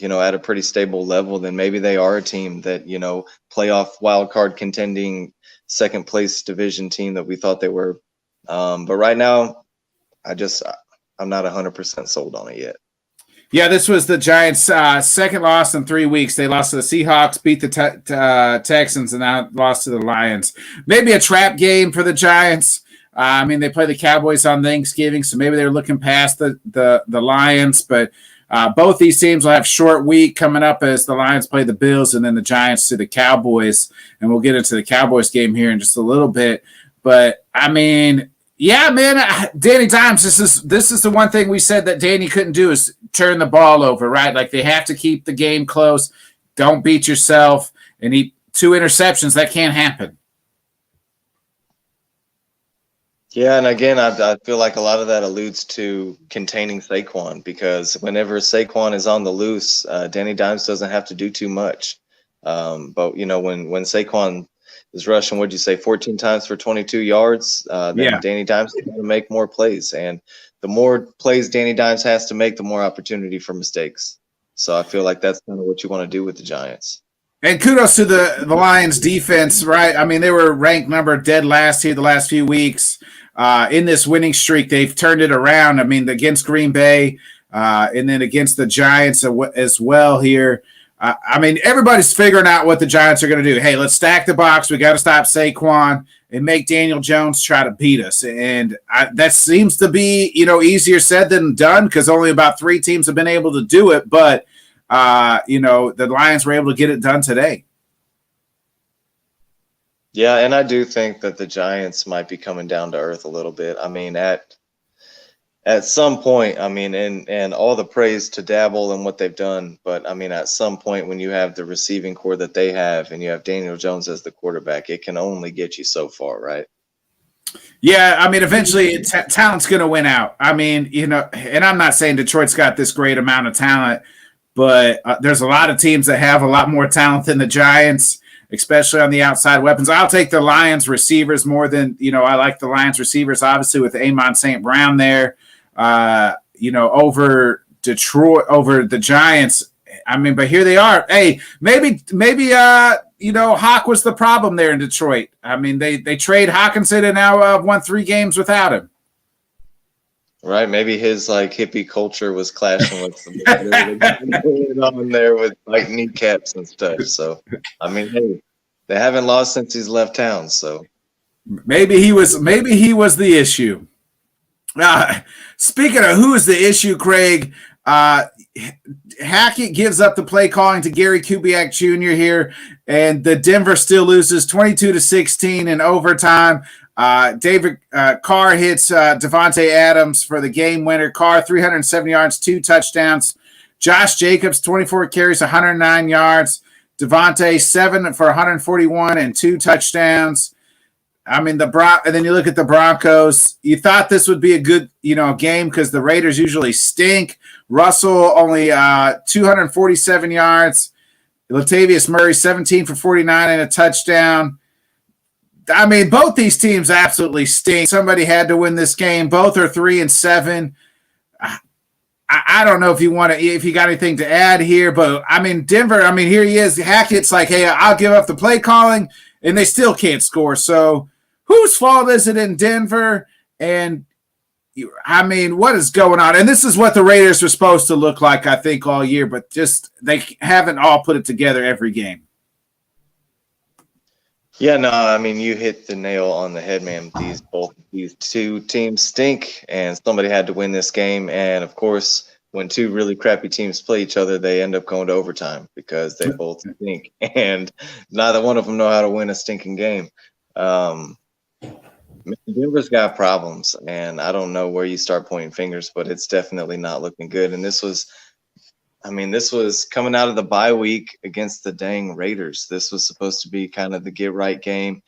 at a pretty stable level, then maybe they are a team that, playoff wild card contending second place division team that we thought they were. But right now, I'm not 100% sold on it yet. Yeah, this was the Giants' second loss in 3 weeks. They lost to the Seahawks, beat the Texans, and now lost to the Lions. Maybe a trap game for the Giants. They play the Cowboys on Thanksgiving, so maybe they're looking past the Lions. But both these teams will have short week coming up as the Lions play the Bills and then the Giants to the Cowboys. And we'll get into the Cowboys game here in just a little bit. But, yeah, man, Danny Dimes, this is the one thing we said that Danny couldn't do is turn the ball over, right? Like they have to keep the game close. Don't beat yourself. and he 2 interceptions. That can't happen. Yeah, and again, I feel like a lot of that alludes to containing Saquon, because whenever Saquon is on the loose, Danny Dimes doesn't have to do too much. But when Saquon is rushing, what'd you say, 14 times for 22 yards, then Danny Dimes is going to make more plays, and the more plays Danny Dimes has to make, the more opportunity for mistakes. So I feel like that's kind of what you want to do with the Giants. And kudos to the Lions defense, right? I mean, they were ranked number dead last here the last few weeks. In this winning streak, they've turned it around. I mean, against Green Bay and then against the Giants as well here. I mean, everybody's figuring out what the Giants are going to do. Hey, let's stack the box. We got to stop Saquon and make Daniel Jones try to beat us. And that seems to be, easier said than done, because only about 3 teams have been able to do it. But, the Lions were able to get it done today. Yeah, and I do think that the Giants might be coming down to earth a little bit. I mean, at some point, I mean, and all the praise to Dabble and what they've done, but I mean, at some point when you have the receiving core that they have and you have Daniel Jones as the quarterback, it can only get you so far, right? Yeah, I mean, eventually talent's going to win out. I mean, and I'm not saying Detroit's got this great amount of talent, but there's a lot of teams that have a lot more talent than the Giants, especially on the outside weapons. I'll take the Lions receivers more than, I like the Lions receivers, obviously, with Amon St. Brown there, over Detroit, over the Giants. I mean, but here they are. Hey, maybe Hawk was the problem there in Detroit. I mean, they trade Hawkinson and now won 3 games without him. Right, maybe his hippie culture was clashing with some going on there with kneecaps and stuff. So, I mean, hey, they haven't lost since he's left town. So maybe he was the issue. Speaking of who is the issue, Craig, Hackett gives up the play calling to Gary Kubiak Jr. here, and the Denver still loses 22-16 in overtime. David Carr hits Devontae Adams for the game winner. Carr, 370 yards, 2 touchdowns. Josh Jacobs, 24 carries, 109 yards. Devontae, 7 for 141 and 2 touchdowns. I mean, and then you look at the Broncos. You thought this would be a good, game because the Raiders usually stink. Russell, only 247 yards. Latavius Murray, 17 for 49 and a touchdown. I mean, both these teams absolutely stink. Somebody had to win this game. Both are 3-7. I don't know if you got anything to add here, but I mean, Denver, I mean, here he is. Hackett's like, hey, I'll give up the play calling, and they still can't score. So whose fault is it in Denver? And I mean, what is going on? And this is what the Raiders were supposed to look like, I think, all year, but just they haven't all put it together every game. Yeah, no, I mean, you hit the nail on the head, man. These 2 teams stink, and somebody had to win this game. And of course, when 2 really crappy teams play each other, they end up going to overtime because they both stink, and neither one of them know how to win a stinking game. Denver's got problems, and I don't know where you start pointing fingers, but it's definitely not looking good. And this was coming out of the bye week against the dang Raiders. This was supposed to be kind of the get right game.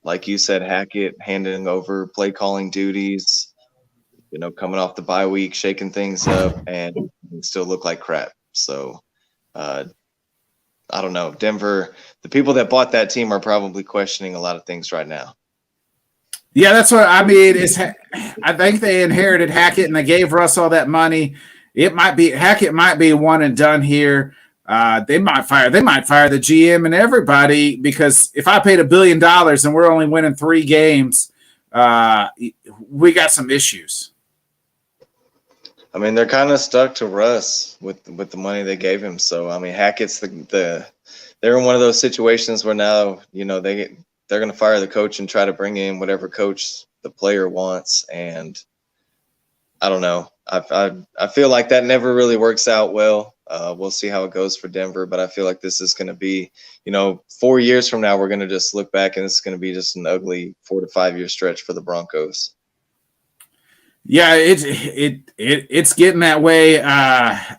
Like you said, Hackett handing over play calling duties, coming off the bye week, shaking things up, and it still look like crap. So I don't know. Denver, the people that bought that team are probably questioning a lot of things right now. Yeah, that's what I mean. I think they inherited Hackett and they gave Russ all that money. Hackett might be one and done here. They might fire the GM and everybody, because if I paid $1 billion and we're only winning 3 games, we got some issues. I mean, they're kind of stuck to Russ with the money they gave him. So I mean, Hackett's they're in one of those situations where now they're going to fire the coach and try to bring in whatever coach the player wants, and I don't know. I feel like that never really works out well. We'll see how it goes for Denver, but I feel like this is going to be, 4 years from now, we're going to just look back and it's going to be just an ugly 4 to 5 year stretch for the Broncos. Yeah, it's getting that way.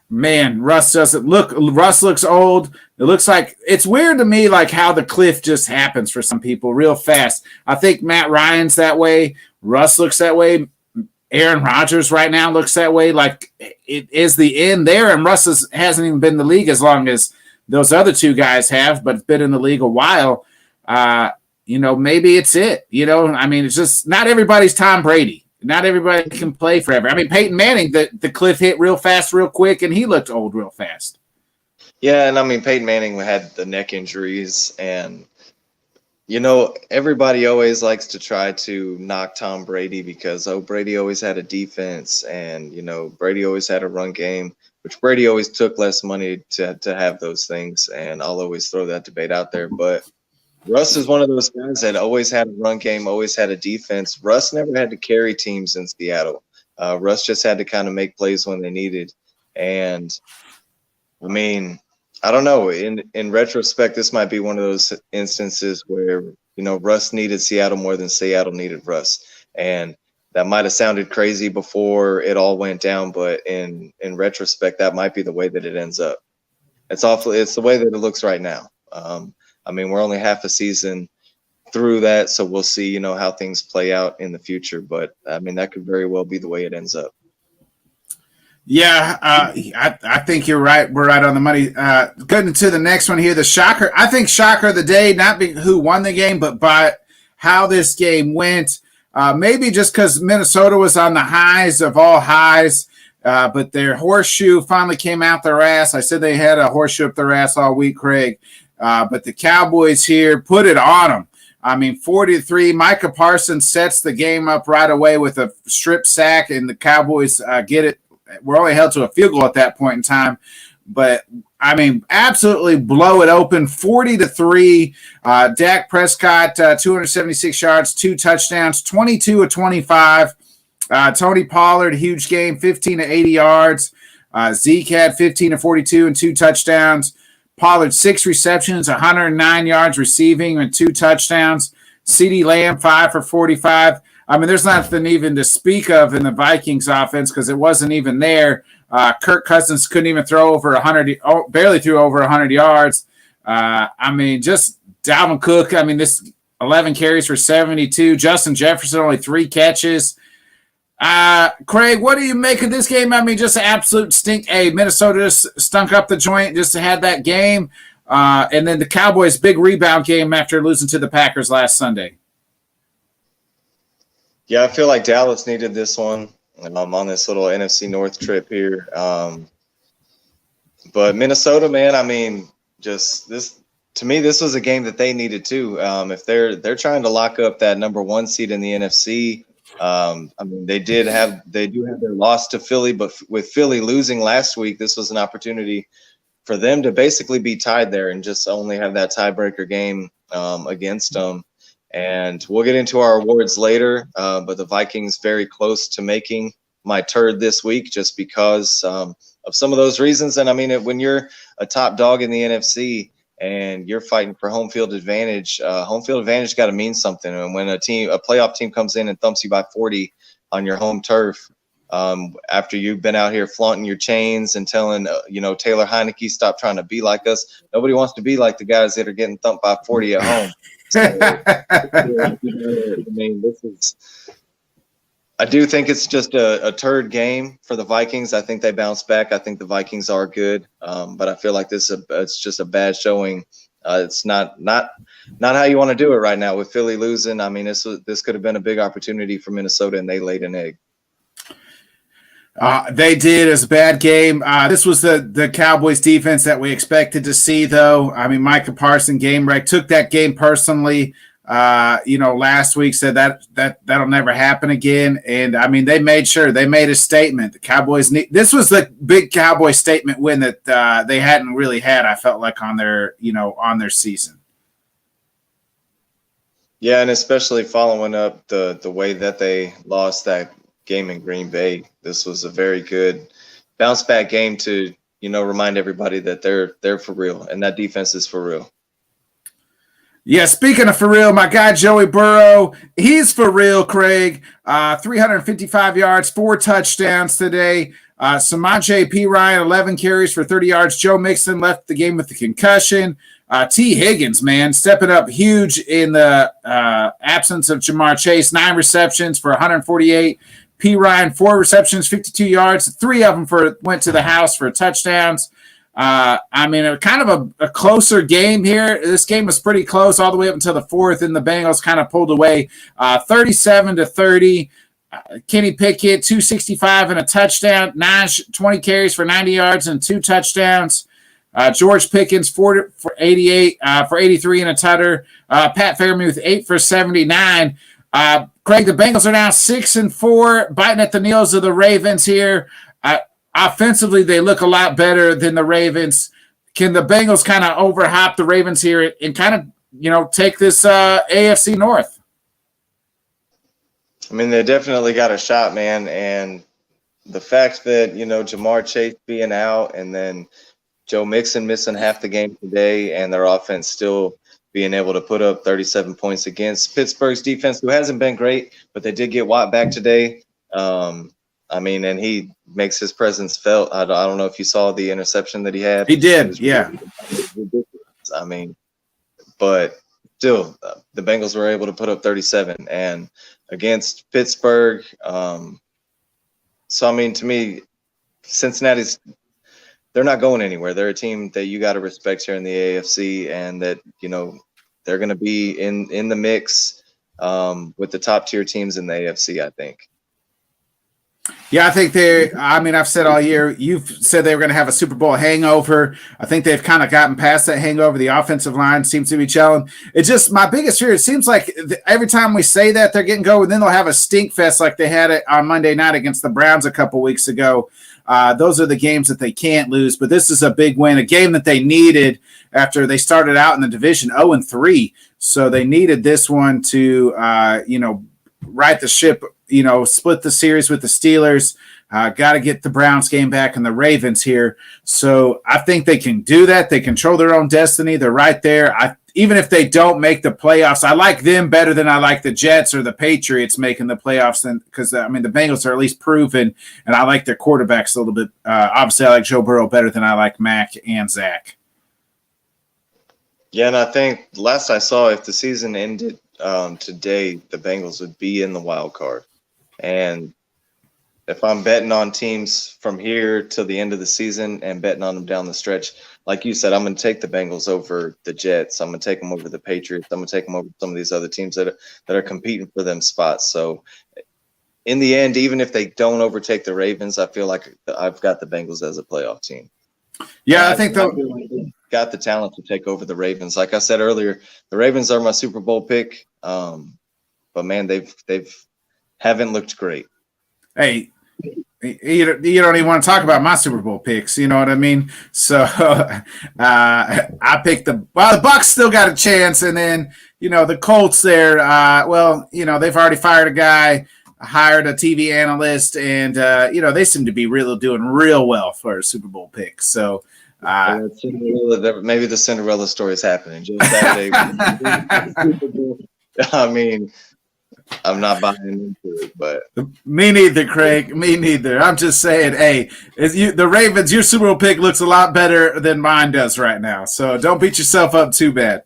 Man, Russ looks old. It looks like it's weird to me, like how the cliff just happens for some people real fast. I think Matt Ryan's that way. Russ looks that way. Aaron Rodgers right now looks that way. Like it is the end there, and Russ hasn't even been in the league as long as those other two guys have, but been in the league a while. Maybe it's it. I mean, it's just not everybody's Tom Brady. Not everybody can play forever. I mean, Peyton Manning, the cliff hit real fast, real quick, and he looked old real fast. Yeah, and I mean, Peyton Manning had the neck injuries, and everybody always likes to try to knock Tom Brady because, Brady always had a defense and, Brady always had a run game, which Brady always took less money to have those things. And I'll always throw that debate out there. But Russ is one of those guys that always had a run game, always had a defense. Russ never had to carry teams in Seattle. Russ just had to kind of make plays when they needed. And, I mean, I don't know. In retrospect, this might be one of those instances where, Russ needed Seattle more than Seattle needed Russ. And that might have sounded crazy before it all went down, but in retrospect, that might be the way that it ends up. It's the way that it looks right now. I mean, we're only half a season through that, so we'll see, how things play out in the future. But, I mean, that could very well be the way it ends up. Yeah, I think you're right. We're right on the money. Getting to the next one here, the shocker. I think shocker of the day, not who won the game, but by how this game went. Maybe just because Minnesota was on the highs of all highs, but their horseshoe finally came out their ass. I said they had a horseshoe up their ass all week, Craig. But the Cowboys here put it on them. I mean, 40-3. Micah Parsons sets the game up right away with a strip sack, and the Cowboys get it. We're only held to a field goal at that point in time. But, I mean, absolutely blow it open, 40-3. Dak Prescott, 276 yards, 2 touchdowns, 22 of 25. Tony Pollard, huge game, 15 to 80 yards. Zeke had 15 to 42 and 2 touchdowns. Pollard, 6 receptions, 109 yards receiving and 2 touchdowns. CeeDee Lamb, 5 for 45. I mean, there's nothing even to speak of in the Vikings offense because it wasn't even there. Kirk Cousins couldn't even throw over 100, barely threw over 100 yards. I mean, just Dalvin Cook. I mean, this 11 carries for 72. Justin Jefferson, only 3 catches. Craig, what do you make of this game? I mean, just an absolute stink. Hey, Minnesota just stunk up the joint just to have that game. And then the Cowboys' big rebound game after losing to the Packers last Sunday. Yeah, I feel like Dallas needed this one. I'm on this little NFC North trip here. But Minnesota, man, I mean, just this to me, this was a game that they needed too. If they're trying to lock up that number 1 seed in the NFC, I mean, they do have their loss to Philly, but with Philly losing last week, this was an opportunity for them to basically be tied there and just only have that tiebreaker game against them. And we'll get into our awards later, but the Vikings very close to making my turd this week just because of some of those reasons. And I mean, when you're a top dog in the NFC and you're fighting for home field advantage got to mean something. And when a playoff team comes in and thumps you by 40 on your home turf, after you've been out here flaunting your chains and telling, Taylor Heineke, stop trying to be like us. Nobody wants to be like the guys that are getting thumped by 40 at home. So, I mean, I do think it's just a turd game for the Vikings. I think they bounce back. I think the Vikings are good, but I feel like it's just a bad showing. It's not how you want to do it right now with Philly losing. I mean, this could have been a big opportunity for Minnesota, and they laid an egg. They did. It was a bad game. This was the Cowboys defense that we expected to see, though. I mean, Micah Parsons game wreck took that game personally. Last week said that'll never happen again. And I mean, they made a statement. The Cowboys this was the big Cowboy statement win that they hadn't really had, I felt like, on their season. Yeah, and especially following up the way that they lost that game in Green Bay. This was a very good bounce back game to, remind everybody that they're for real and that defense is for real. Yeah, speaking of for real, my guy Joey Burrow, he's for real, Craig. 355 yards, 4 touchdowns today. Samaje P. Ryan, 11 carries for 30 yards. Joe Mixon left the game with the concussion. T. Higgins, man, stepping up huge in the absence of Jamar Chase. 9 receptions for 148. P. Ryan, 4 receptions, 52 yards. 3 of them went to the house for touchdowns. I mean, kind of a closer game here. This game was pretty close all the way up until the 4th, and the Bengals kind of pulled away 37-30. Kenny Pickett, 265 and a touchdown, 20 carries for 90 yards and 2 touchdowns. George Pickens, 4 for 88, for 83 and a tutter. Pat Fairmouth, 8 for 79. Craig, the Bengals are now 6-4, biting at the heels of the Ravens here. Offensively, they look a lot better than the Ravens. Can the Bengals kind of overhop the Ravens here and kind of, take this AFC North? I mean, they definitely got a shot, man. And the fact that, Jamar Chase being out and then Joe Mixon missing half the game today and their offense still being able to put up 37 points against Pittsburgh's defense, who hasn't been great, but they did get Watt back today. I mean, and he makes his presence felt. I don't know if you saw the interception that he had. He did, yeah. Ridiculous. I mean, but still, the Bengals were able to put up 37 and against Pittsburgh. So, I mean, to me, Cincinnati's – they're not going anywhere. They're a team that you got to respect here in the AFC, and that, they're going to be in the mix with the top-tier teams in the AFC, I think. Yeah, I think I've said all year, you've said they were going to have a Super Bowl hangover. I think they've kind of gotten past that hangover. The offensive line seems to be gelling. It's just my biggest fear. It seems like every time we say that, they're getting going, and then they'll have a stink fest like they had it on Monday night against the Browns a couple weeks ago. Those are the games that they can't lose, but this is a big win, a game that they needed after they started out in the division 0-3. So they needed this one to, right the ship, split the series with the Steelers. Got to get the Browns game back and the Ravens here. So I think they can do that. They control their own destiny. They're right there. Even if they don't make the playoffs, I like them better than I like the Jets or the Patriots making the playoffs, because the Bengals are at least proven, and I like their quarterbacks a little bit. Obviously, I like Joe Burrow better than I like Mac and Zach. Yeah, and I think last I saw, if the season ended today, the Bengals would be in the wild card. And if I'm betting on teams from here till the end of the season and betting on them down the stretch, like you said, I'm going to take the Bengals over the Jets. I'm going to take them over the Patriots. I'm going to take them over some of these other teams that are competing for them spots. So in the end, even if they don't overtake the Ravens, I feel like I've got the Bengals as a playoff team. Yeah, I think they've got the talent to take over the Ravens. Like I said earlier, the Ravens are my Super Bowl pick. But man, they've haven't looked great. Hey, you don't even want to talk about my Super Bowl picks. You know what I mean? So I picked the Bucs still got a chance. And then, the Colts there, they've already fired a guy, hired a TV analyst, and, they seem to be doing real well for a Super Bowl pick. So maybe the Cinderella story is happening. Just Saturday. I mean, I'm not buying into it, but me neither, Craig. Me neither. I'm just saying, hey, the Ravens, your Super Bowl pick looks a lot better than mine does right now. So don't beat yourself up too bad.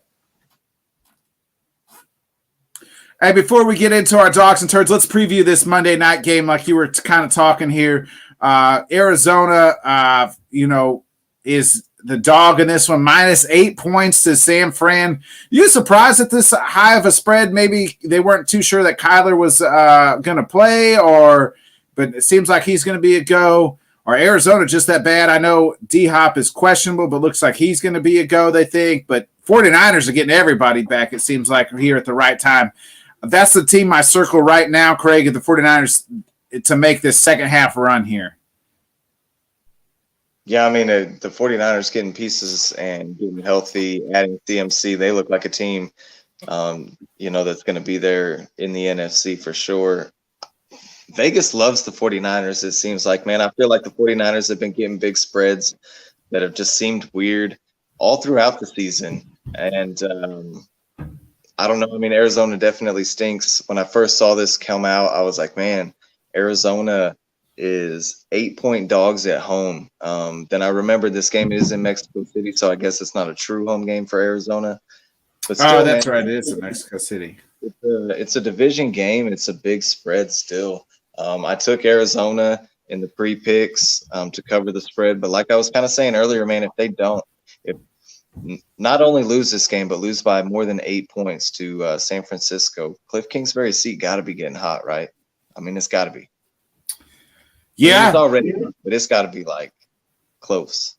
Hey, before we get into our dogs and turds, let's preview this Monday night game like you were kind of talking here. Arizona, is the dog in this one, -8 points to San Fran. You surprised at this high of a spread? Maybe they weren't too sure that Kyler was going to play, but it seems like he's going to be a go. Or Arizona just that bad? I know D-Hop is questionable, but looks like he's going to be a go, they think. But 49ers are getting everybody back, it seems like, here at the right time. That's the team I circle right now, Craig, at the 49ers to make this second half run here. Yeah, I mean, the 49ers getting pieces and getting healthy, adding CMC, they look like a team, that's going to be there in the NFC for sure. Vegas loves the 49ers, it seems like, man. I feel like the 49ers have been getting big spreads that have just seemed weird all throughout the season. And I don't know. I mean, Arizona definitely stinks. When I first saw this come out, I was like, man, Arizona is 8-point dogs at home. Then I remembered this game is in Mexico City, so I guess it's not a true home game for Arizona. But still, that's man, right. It is in Mexico City. it's a division game. It's a big spread still. I took Arizona in the pre-picks to cover the spread. But like I was kind of saying earlier, man, if not only lose this game, but lose by more than 8 points to San Francisco, Cliff Kingsbury's seat got to be getting hot, right? I mean, it's got to be. Yeah. I mean, it's already, but it's got to be like close.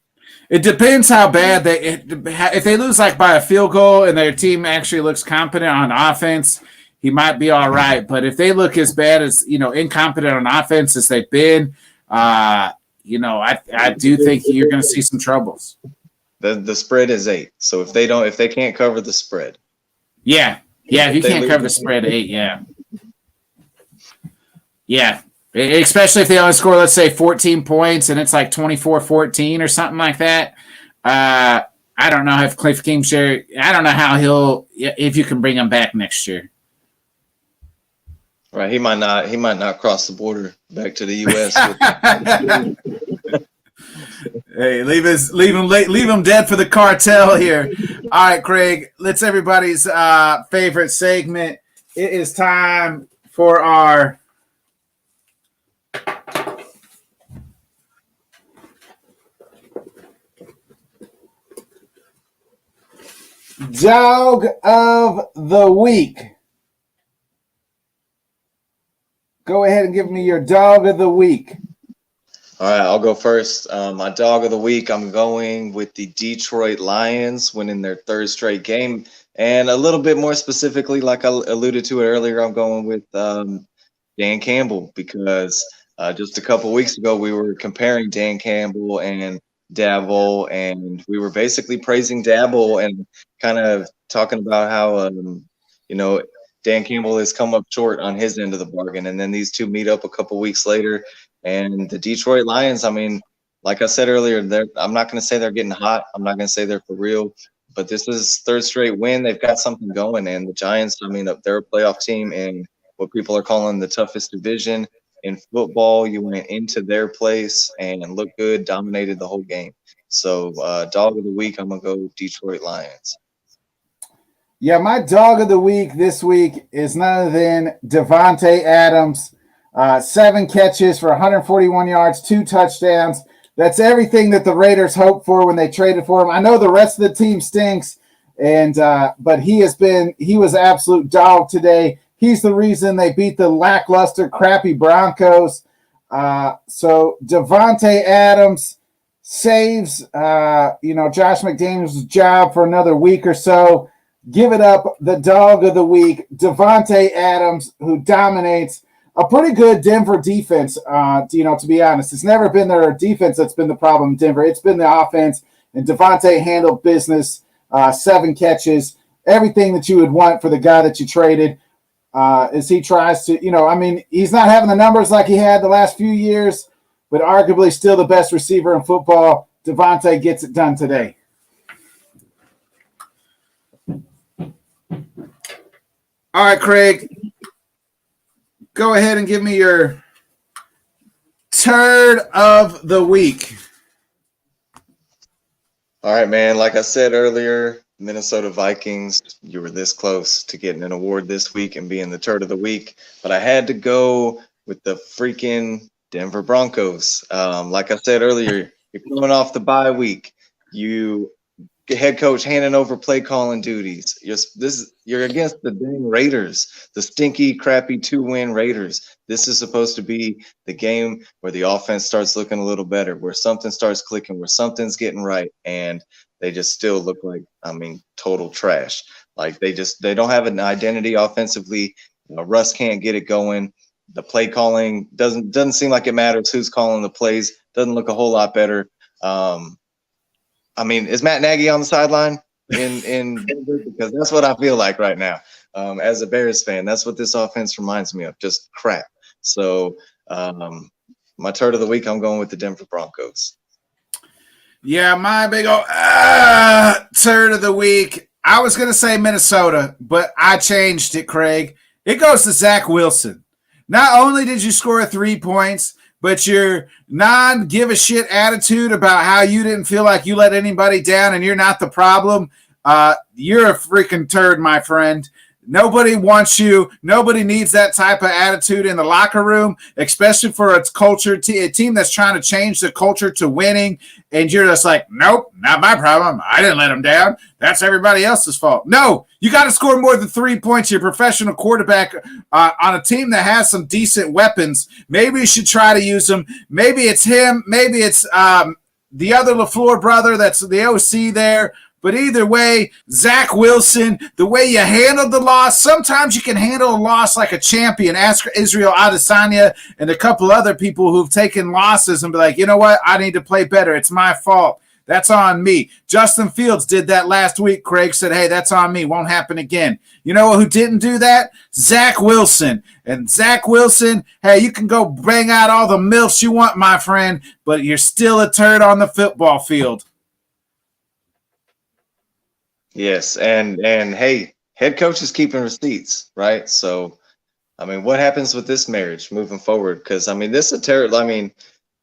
It depends how bad if they lose like by a field goal and their team actually looks competent on offense, he might be all right. But if they look as bad as, incompetent on offense as they've been, I do think you're going to see some troubles. The spread is 8. So if they can't cover the spread. Yeah. If you can't cover the spread 8, yeah. Yeah. Especially if they only score, let's say, 14 points and it's like 24-14 or something like that. I don't know if Cliff Kingsbury, I don't know how if you can bring him back next year. Right. He might not cross the border back to the U.S. Hey, leave him dead for the cartel here. All right, Craig, let's everybody's favorite segment. It is time for our Dog of the Week. Go ahead and give me your Dog of the Week. All right, I'll go first. My Dog of the Week, I'm going with the Detroit Lions winning their 3rd straight game. And a little bit more specifically, like I alluded to it earlier, I'm going with Dan Campbell because just a couple weeks ago we were comparing Dan Campbell and Dabble, and we were basically praising Dabble and kind of talking about how Dan Campbell has come up short on his end of the bargain. And then these two meet up a couple weeks later, and the Detroit Lions, I mean, like I said earlier, I'm not going to say they're getting hot. I'm not going to say they're for real, but this is 3rd straight win. They've got something going, and the Giants, I mean, they're a playoff team in what people are calling the toughest division in football. You went into their place and looked good, dominated the whole game. So Dog of the Week, I'm going to go Detroit Lions. Yeah, my Dog of the Week this week is none other than Davante Adams. 7 catches for 141 yards, 2 touchdowns. That's everything that the Raiders hoped for when they traded for him. I know the rest of the team stinks, but he was absolute dog today. He's the reason they beat the lackluster, crappy Broncos. So Davante Adams saves, Josh McDaniels' job for another week or so. Give it up, the Dog of the Week, Davante Adams, who dominates a pretty good Denver defense, to be honest. It's never been their defense that's been the problem in Denver. It's been the offense, and Davante handled business, 7 catches, everything that you would want for the guy that you traded. As he tries to, he's not having the numbers like he had the last few years, but arguably still the best receiver in football. Davante gets it done today. All right, Craig, go ahead and give me your Turd of the Week. All right, man. Like I said earlier, Minnesota Vikings, you were this close to getting an award this week and being the Turd of the Week, but I had to go with the freaking Denver Broncos. Like I said earlier, you're coming off the bye week. You head coach handing over play calling duties. You're against the dang Raiders, the stinky, crappy 2-win Raiders. This is supposed to be the game where the offense starts looking a little better, where something starts clicking, where something's getting right, and they just still look like, total trash. Like they don't have an identity offensively. Russ can't get it going. The play calling doesn't seem like it matters who's calling the plays. Doesn't look a whole lot better. Is Matt Nagy on the sideline in Denver? Because that's what I feel like right now. As a Bears fan, that's what this offense reminds me of, just crap. So my Turd of the Week, I'm going with the Denver Broncos. Yeah, my big old Turd of the Week I was going to say Minnesota, but I changed it, Craig. It goes to Zach Wilson. Not only did you score 3 points, but your non-give-a-shit attitude about how you didn't feel like you let anybody down and you're not the problem, you're a freaking turd, my friend. Nobody wants you. Nobody needs that type of attitude in the locker room, especially for its culture, a team that's trying to change the culture to winning. And you're just like, nope, not my problem. I didn't let them down. That's everybody else's fault. No, you got to score more than 3 points. You're a professional quarterback on a team that has some decent weapons. Maybe you should try to use them. Maybe it's him. Maybe it's the other LaFleur brother that's the OC there. But either way, Zach Wilson, the way you handled the loss, sometimes you can handle a loss like a champion. Ask Israel Adesanya and a couple other people who've taken losses and be like, you know what? I need to play better. It's my fault. That's on me. Justin Fields did that last week. Craig said, hey, that's on me. Won't happen again. You know who didn't do that? Zach Wilson. And Zach Wilson, hey, you can go bang out all the milfs you want, my friend, but you're still a turd on the football field. Yes, and hey, head coach is keeping receipts, right? So, I mean, what happens with this marriage moving forward? Because I mean, this is a terrible. I mean,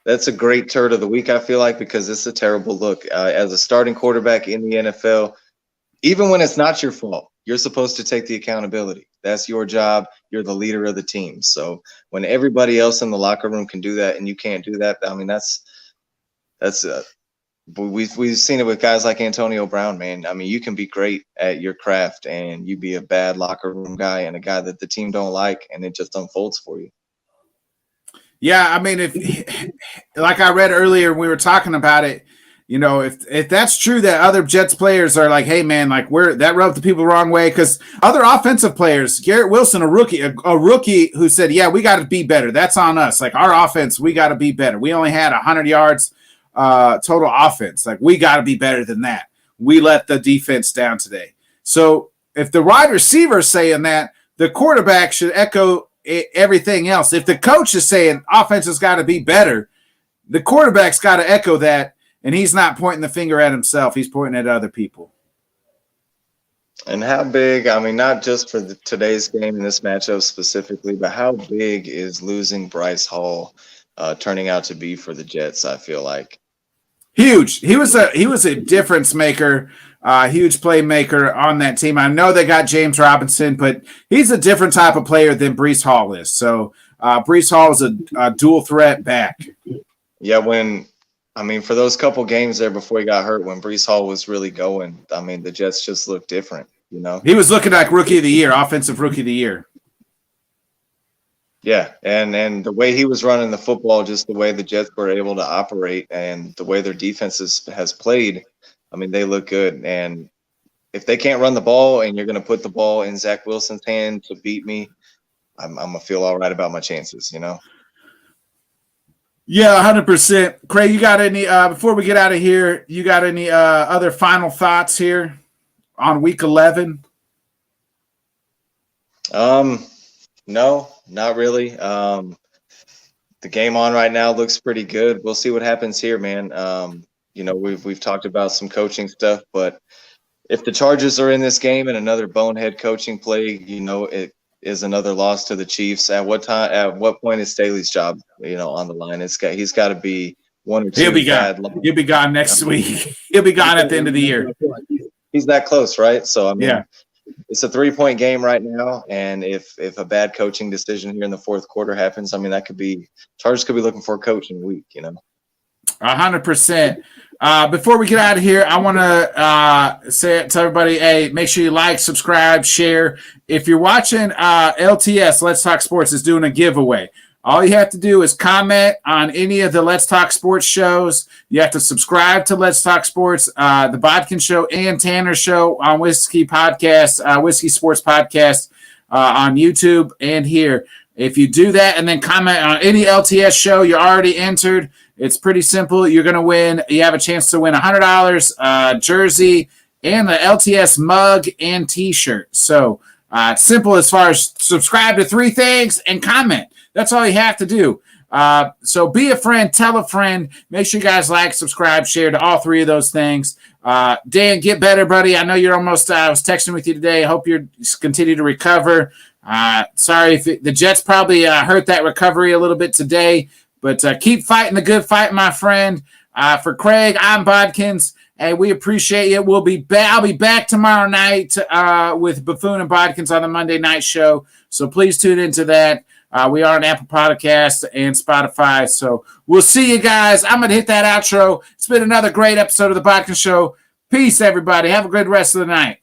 that's a great turd of the week. I feel like because it's a terrible look as a starting quarterback in the NFL. Even when it's not your fault, you're supposed to take the accountability. That's your job. You're the leader of the team. So when everybody else in the locker room can do that and you can't do that, I mean, that's. We've seen it with guys like Antonio Brown, man. I mean, you can be great at your craft and you be a bad locker room guy and a guy that the team don't like, and it just unfolds for you. Yeah, I mean, if like I read earlier, we were talking about it. You know, if that's true that other Jets players are like, hey man, like that rubbed the people the wrong way, because other offensive players, Garrett Wilson, a rookie who said, yeah, we got to be better. That's on us. Like our offense, we got to be better. We only had 100 yards. Total offense. Like we got to be better than that. We let the defense down today. So if the wide receiver is saying that, the quarterback should echo everything else. If the coach is saying offense has got to be better, the quarterback's got to echo that, and he's not pointing the finger at himself. He's pointing at other people. And how big, I mean, not just for today's game and this matchup specifically, but how big is losing Bryce Hall turning out to be for the Jets, I feel like? Huge. He was a difference maker, huge playmaker on that team. I know they got James Robinson, but he's a different type of player than Breece Hall is. So Breece Hall is a dual threat back. Yeah, for those couple games there before he got hurt, when Breece Hall was really going, I mean, the Jets just looked different, you know? He was looking like rookie of the year, offensive rookie of the year. Yeah, and the way he was running the football, just the way the Jets were able to operate and the way their defense has played, I mean, they look good. And if they can't run the ball and you're going to put the ball in Zach Wilson's hand to beat me, I'm going to feel all right about my chances, you know? Yeah, 100%. Craig, you got any, before we get out of here, you got any other final thoughts here on week 11? No, not really. The game on right now looks pretty good. We'll see what happens here, man. You know, we've talked about some coaching stuff, but if the Chargers are in this game and another bonehead coaching play, you know, it is another loss to the Chiefs. At what point is Staley's job, you know, on the line? He's got to be one or two. He'll be gone. He'll be gone next week. He'll be gone at the end of the year. He's that close, right? So I mean, yeah. It's a 3-point game right now, and if a bad coaching decision here in the fourth quarter happens, I mean, Chargers could be looking for a coach in a week, you know. 100%. Before we get out of here, I want to say it to everybody, hey, make sure you like, subscribe, share. If you're watching LTS, Let's Talk Sports is doing a giveaway. All you have to do is comment on any of the Let's Talk Sports shows. You have to subscribe to Let's Talk Sports, the Bodkin Show and Tanner Show on Whiskey Podcast, Whiskey Sports Podcast on YouTube and here. If you do that and then comment on any LTS show, you're already entered. It's pretty simple. You're going to win. You have a chance to win $100 jersey and the LTS mug and T-shirt. So simple as far as subscribe to 3 things and comment. That's all you have to do. So be a friend, tell a friend. Make sure you guys like, subscribe, share to all 3 of those things. Dan, get better, buddy. I know you're almost. I was texting with you today. I hope you continue to recover. Sorry if the Jets probably hurt that recovery a little bit today, but keep fighting the good fight, my friend. For Craig, I'm Bodkins, and we appreciate you. We'll be back. I'll be back tomorrow night with Buffoon and Bodkins on the Monday night show. So please tune into that. We are on Apple Podcasts and Spotify. So we'll see you guys. I'm going to hit that outro. It's been another great episode of the Bodkin Show. Peace, everybody. Have a good rest of the night.